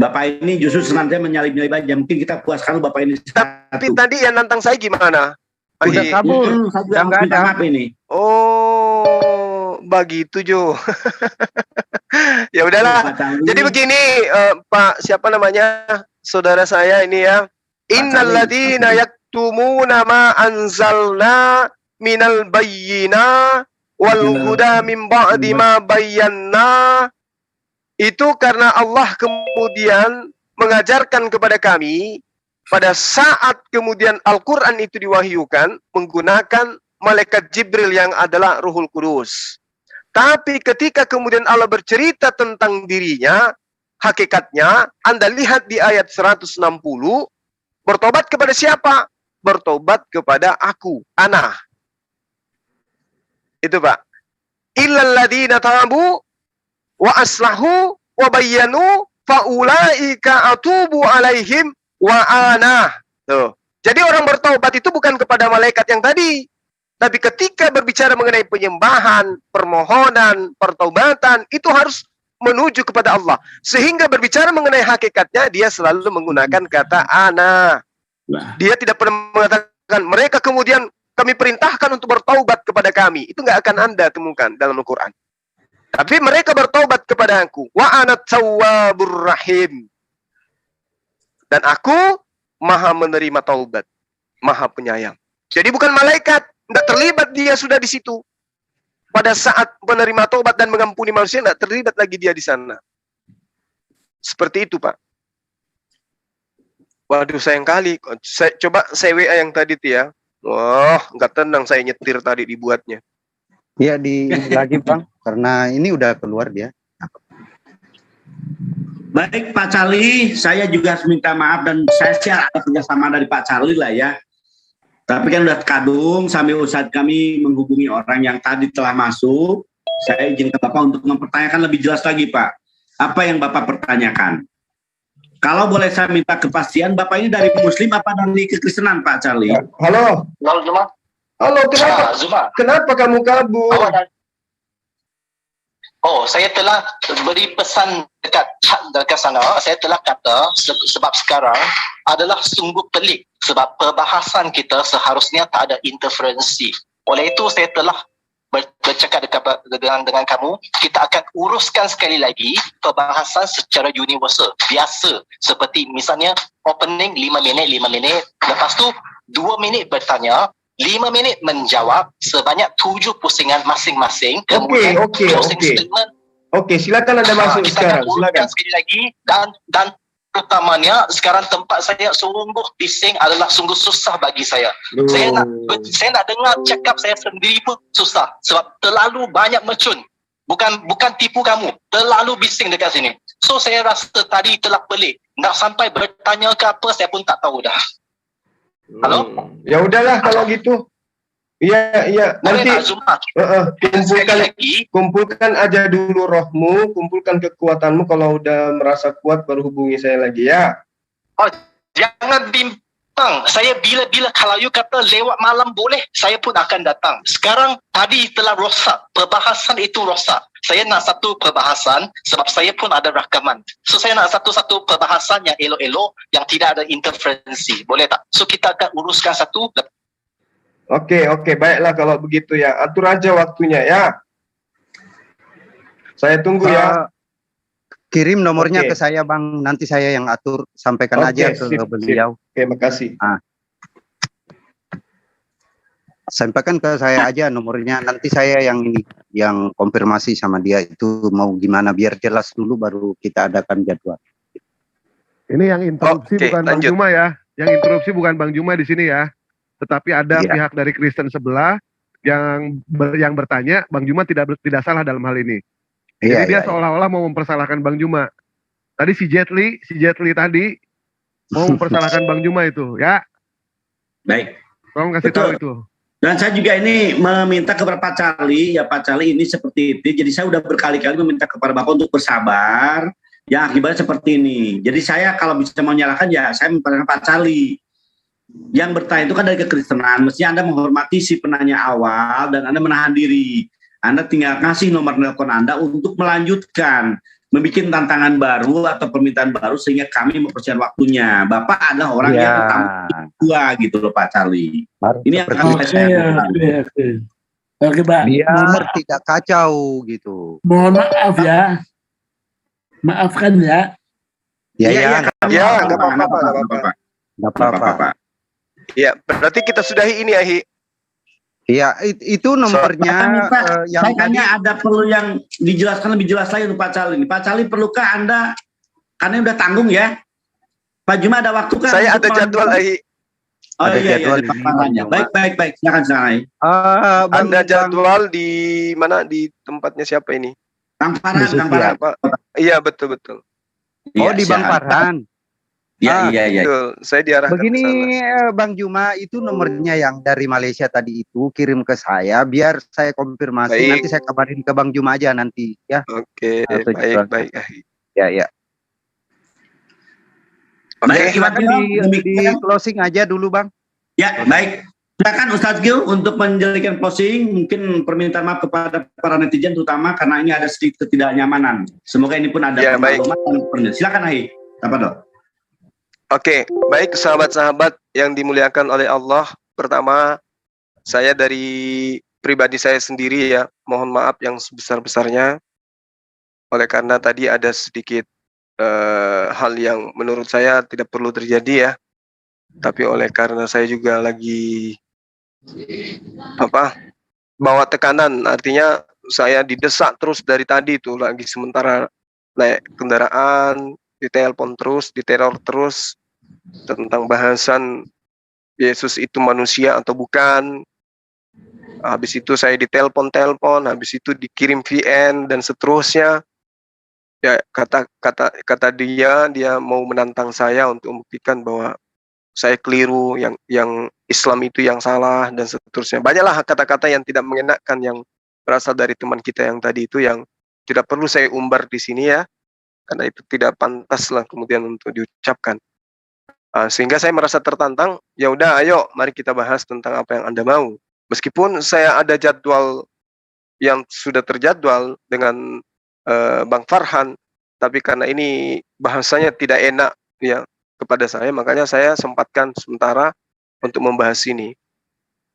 Bapak ini justru senantiasa menyalip-nyalip aja. Mungkin kita puaskan Bapak ini. Tapi tadi yang nantang saya gimana? Udah kabur. Udah nggak ada ini. Oh, begitu Jo. Ya udahlah. Jadi begini, Pak, siapa namanya? Saudara saya ini ya. Innalladzina yaktumuna ma anzalna minal bayyina wal huda min ba'di ma bayyana. Itu karena Allah kemudian mengajarkan kepada kami pada saat kemudian Al-Quran itu diwahyukan menggunakan malaikat Jibril yang adalah Ruhul Kudus. Tapi ketika kemudian Allah bercerita tentang dirinya, hakikatnya Anda lihat di ayat 160, bertobat kepada siapa? Bertobat kepada aku, ana. Itu Pak. Illal ladzina tabu wa aslahu wa bayyanu faulaika atubu alaihim wa ana. Tuh. Jadi orang bertobat itu bukan kepada malaikat yang tadi. Tapi ketika berbicara mengenai penyembahan, permohonan, pertaubatan, itu harus menuju kepada Allah. Sehingga berbicara mengenai hakikatnya, dia selalu menggunakan kata ana. Dia tidak pernah mengatakan, mereka kemudian kami perintahkan untuk bertaubat kepada kami. Itu nggak akan Anda temukan dalam Al-Quran. Tapi mereka bertaubat kepada aku. Wa ana tawwabur rahim. Dan aku maha menerima taubat. Maha penyayang. Jadi bukan malaikat. Tidak terlibat dia sudah di situ. Pada saat menerima taubat dan mengampuni manusia, tidak terlibat lagi dia di sana. Seperti itu, Pak. Waduh, sayang kali. Coba saya WA yang tadi tuh ya. Wah, nggak tenang saya nyetir tadi dibuatnya. Iya, lagi Bang. Karena ini udah keluar dia. Baik Pak Charlie, saya juga harus minta maaf dan saya share ada kerjasama dari Pak Charlie lah ya. Tapi kan udah kadung sampai Ustadz kami menghubungi orang yang tadi telah masuk. Saya izinkan Bapak untuk mempertanyakan lebih jelas lagi Pak. Apa yang Bapak pertanyakan? Kalau boleh saya minta kepastian, Bapak ini dari Muslim apa dari kekristenan Pak Charlie? Halo. Halo Zuma. Halo, kenapa? Zuma. Kenapa kamu kabur? Oh, saya telah beri pesan dekat sana. Saya telah kata sebab sekarang adalah sungguh pelik. Sebab perbahasan kita seharusnya tak ada interferensi. Oleh itu saya telah bercakap dengan kamu. Kita akan uruskan sekali lagi perbahasan secara universal. Biasa. Seperti misalnya opening 5 minit. Lepas tu 2 minit bertanya. 5 minit menjawab sebanyak 7 pusingan masing-masing. Kemudian closing statement. Okey, silakan Anda masuk sekarang. Silakan sekali lagi dan terutamanya sekarang tempat saya sungguh bising adalah sungguh susah bagi saya. Saya nak dengar cakap saya sendiri pun susah sebab terlalu banyak mercun. Bukan tipu kamu. Terlalu bising dekat sini. So saya rasa tadi telah pelik. Nak sampai bertanya ke apa saya pun tak tahu dah. Halo? Ya udahlah kalau gitu. Iya. Nanti kumpulkan aja dulu rohmu, kumpulkan kekuatanmu. Kalau udah merasa kuat baru hubungi saya lagi ya. Oh, jangan bimbang. Saya bila-bila kalau you kata lewat malam boleh, saya pun akan datang. Sekarang tadi telah rosak. Perbahasan itu rosak. Saya nak satu perbahasan sebab saya pun ada rakaman. So saya nak satu-satu perbahasan yang elok-elok, yang tidak ada interferensi. Boleh tak? So kita akan uruskan satu. Oke, baiklah kalau begitu ya. Atur aja waktunya ya. Saya tunggu ya. Kirim nomornya ke saya Bang, nanti saya yang atur, sampaikan aja ke beliau. Oke, makasih. Sampaikan ke saya aja nomornya, nanti saya yang konfirmasi sama dia itu mau gimana, biar jelas dulu baru kita adakan jadwal. Ini yang interupsi bukan Bang Juma ya, yang interupsi bukan Bang Juma di sini ya, tetapi ada pihak dari Kristen sebelah yang bertanya, Bang Juma tidak salah dalam hal ini. Jadi dia seolah-olah mau mempersalahkan Bang Juma. Tadi si Jetli tadi mau mempersalahkan Bang Juma itu, ya. Baik. Tolong kasih tahu itu. Dan saya juga ini meminta kepada Pak Charlie, ya Pak Charlie ini seperti itu. Jadi saya udah berkali-kali meminta kepada Bapak untuk bersabar. Yang akibatnya seperti ini. Jadi saya kalau bisa menyalahkan ya saya minta Pak Charlie. Yang bertanya itu kan dari kekristenan. Mestinya Anda menghormati si penanya awal dan Anda menahan diri. Anda tinggal kasih nomor telepon Anda untuk melanjutkan, membuat tantangan baru atau permintaan baru sehingga kami mempersiapkan waktunya. Bapak adalah orang yang tamu dua gitu loh Pak Charlie. Ini yang akan saya Oke Pak. Biar tidak kacau gitu. Mohon maaf ya. Maafkan ya. Ya, nggak apa-apa. Ya, berarti kita sudahi ini Ahi. Iya, itu nomornya yang tadi ada perlu yang dijelaskan lebih jelas lagi untuk Pak Charlie. Pak Charlie, perlukah Anda, karena udah tanggung ya, Pak Juma ada waktu kan? Saya ada jadwal Ahi. Oh iya, baik, silakan Ahi. Ada jadwal di mana, di tempatnya siapa ini? Kang Farhan. Iya, betul. Oh, di Bang Farhan. Iya. Saya diarahkan begini ke sana. Bang Juma, itu nomornya yang dari Malaysia tadi itu kirim ke saya biar saya konfirmasi. Baik. Nanti saya kabarin ke Bang Juma aja nanti ya. Oke, baik. Ya. Baik, silakan di closing aja dulu Bang. Ya, baik. Silakan Ustadz Gil untuk menjadikan closing, mungkin permintaan maaf kepada para netizen terutama karena ini ada sedikit ketidaknyamanan. Semoga ini pun ada pemahaman. Silakan Ahi. Apa dong? Oke, baik sahabat-sahabat yang dimuliakan oleh Allah. Pertama, saya dari pribadi saya sendiri ya, mohon maaf yang sebesar-besarnya. Oleh karena tadi ada sedikit hal yang menurut saya tidak perlu terjadi ya. Tapi oleh karena saya juga lagi bawa tekanan, artinya saya didesak terus dari tadi itu lagi sementara naik kendaraan, ditelepon terus, diteror terus tentang bahasan Yesus itu manusia atau bukan. Habis itu saya ditelepon, habis itu dikirim VN dan seterusnya. Ya kata dia mau menantang saya untuk membuktikan bahwa saya keliru, yang Islam itu yang salah dan seterusnya. Banyaklah kata-kata yang tidak mengenakan yang berasal dari teman kita yang tadi itu yang tidak perlu saya umbar di sini ya. Karena itu tidak pantas lah kemudian untuk diucapkan. Sehingga saya merasa tertantang, ya udah ayo mari kita bahas tentang apa yang Anda mau. Meskipun saya ada jadwal yang sudah terjadwal dengan Bang Farhan, tapi karena ini bahasanya tidak enak ya kepada saya, makanya saya sempatkan sementara untuk membahas ini.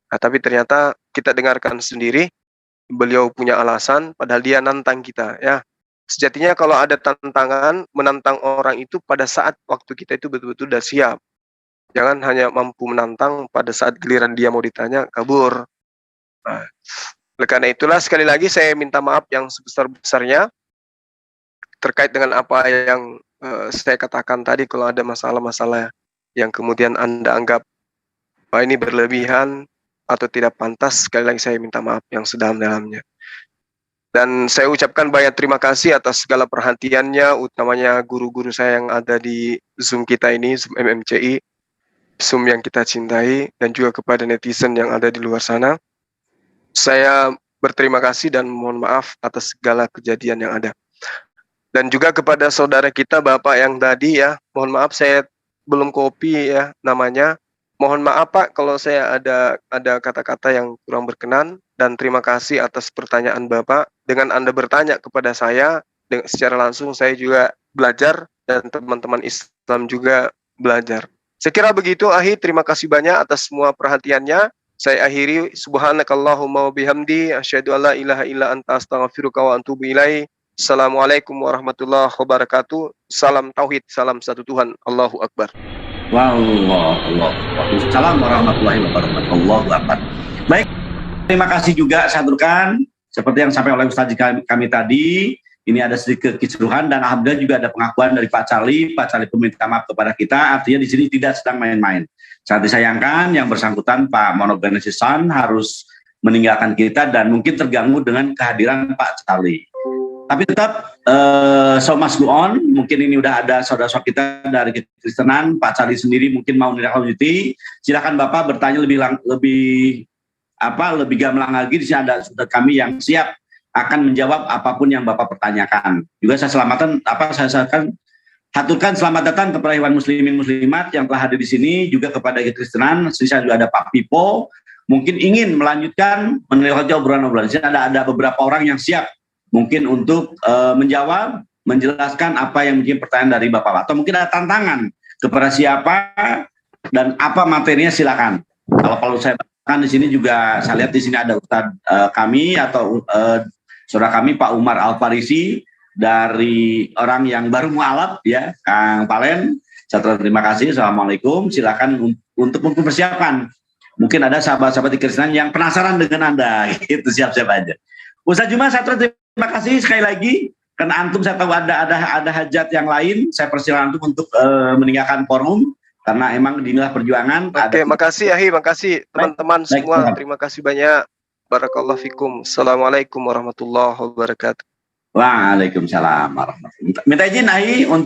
Tapi ternyata kita dengarkan sendiri, beliau punya alasan, padahal dia nantang kita ya. Sejatinya kalau ada tantangan, menantang orang itu pada saat waktu kita itu betul-betul sudah siap. Jangan hanya mampu menantang pada saat giliran dia mau ditanya, kabur. Oleh karena itulah sekali lagi saya minta maaf yang sebesar-besarnya terkait dengan apa yang saya katakan tadi. Kalau ada masalah-masalah yang kemudian Anda anggap ini berlebihan atau tidak pantas, sekali lagi saya minta maaf yang sedalam-dalamnya. Dan saya ucapkan banyak terima kasih atas segala perhatiannya, utamanya guru-guru saya yang ada di Zoom kita ini, Zoom MMCI, Zoom yang kita cintai, dan juga kepada netizen yang ada di luar sana. Saya berterima kasih dan mohon maaf atas segala kejadian yang ada. Dan juga kepada saudara kita, Bapak yang tadi ya, mohon maaf saya belum copy ya namanya. Mohon maaf Pak kalau saya ada kata-kata yang kurang berkenan, dan terima kasih atas pertanyaan Bapak. Dengan Anda bertanya kepada saya secara langsung, saya juga belajar dan teman-teman Islam juga belajar. Saya kira begitu Ahi, terima kasih banyak atas semua perhatiannya. Saya akhiri, subhanakallahumma wa bihamdi, asyhadu alla ilaha illa anta astaghfiruka wa atubu ilaik. Assalamualaikum warahmatullahi wabarakatuh. Salam tauhid, salam satu Tuhan. Allahu Akbar. Waalaikumsalam warahmatullahi wabarakatuh. Allahu Akbar. Baik, terima kasih juga saya aturkan seperti yang sampai oleh Ustaz kami tadi. Ini ada sedikit kisruhan dan alhamdulillah juga ada pengakuan dari Pak Charlie. Pak Charlie meminta maaf kepada kita. Artinya di sini tidak sedang main-main. Sangat disayangkan yang bersangkutan Pak Monogenesis Son harus meninggalkan kita dan mungkin terganggu dengan kehadiran Pak Charlie. Tapi tetap so must go on. Mungkin ini udah ada saudara-saudara kita dari Kristenan, Pak Charlie sendiri mungkin mau menindaklanjuti. Silakan Bapak bertanya lebih gamblang lagi. Di sini ada saudara kami yang siap akan menjawab apapun yang Bapak pertanyakan. Juga saya haturkan selamat datang kepada hewan muslimin muslimat yang telah hadir di sini, juga kepada Kristenan. Di sini juga ada Pak Pipo, mungkin ingin melanjutkan menilai obrolan-obrolan. Di sini ada beberapa orang yang siap mungkin untuk menjawab, menjelaskan apa yang mungkin pertanyaan dari Bapak, atau mungkin ada tantangan kepada siapa dan apa materinya, silakan. Kalau saya bahkan di sini juga saya lihat di sini ada Ustadz kami atau saudara kami Pak Umar Al-Farisi dari orang yang baru mualaf ya, Kang Palen. Saya terima kasih. Assalamualaikum. Silakan untuk mempersiapkan. Mungkin ada sahabat-sahabat di Kristenan yang penasaran dengan Anda, gitu, siap-siap aja. Ustaz Juma, saya terima kasih sekali lagi. Karena antum saya tahu ada hajat yang lain, saya persilakan antum untuk meninggalkan forum karena emang inilah perjuangan. Oke, makasih Ahi, makasih teman-teman semua. Terima kasih banyak. Barakallahu fikum. Assalamualaikum warahmatullahi wabarakatuh. Waalaikumsalam warahmatullahi wabarakatuh. Minta izin Ahi untuk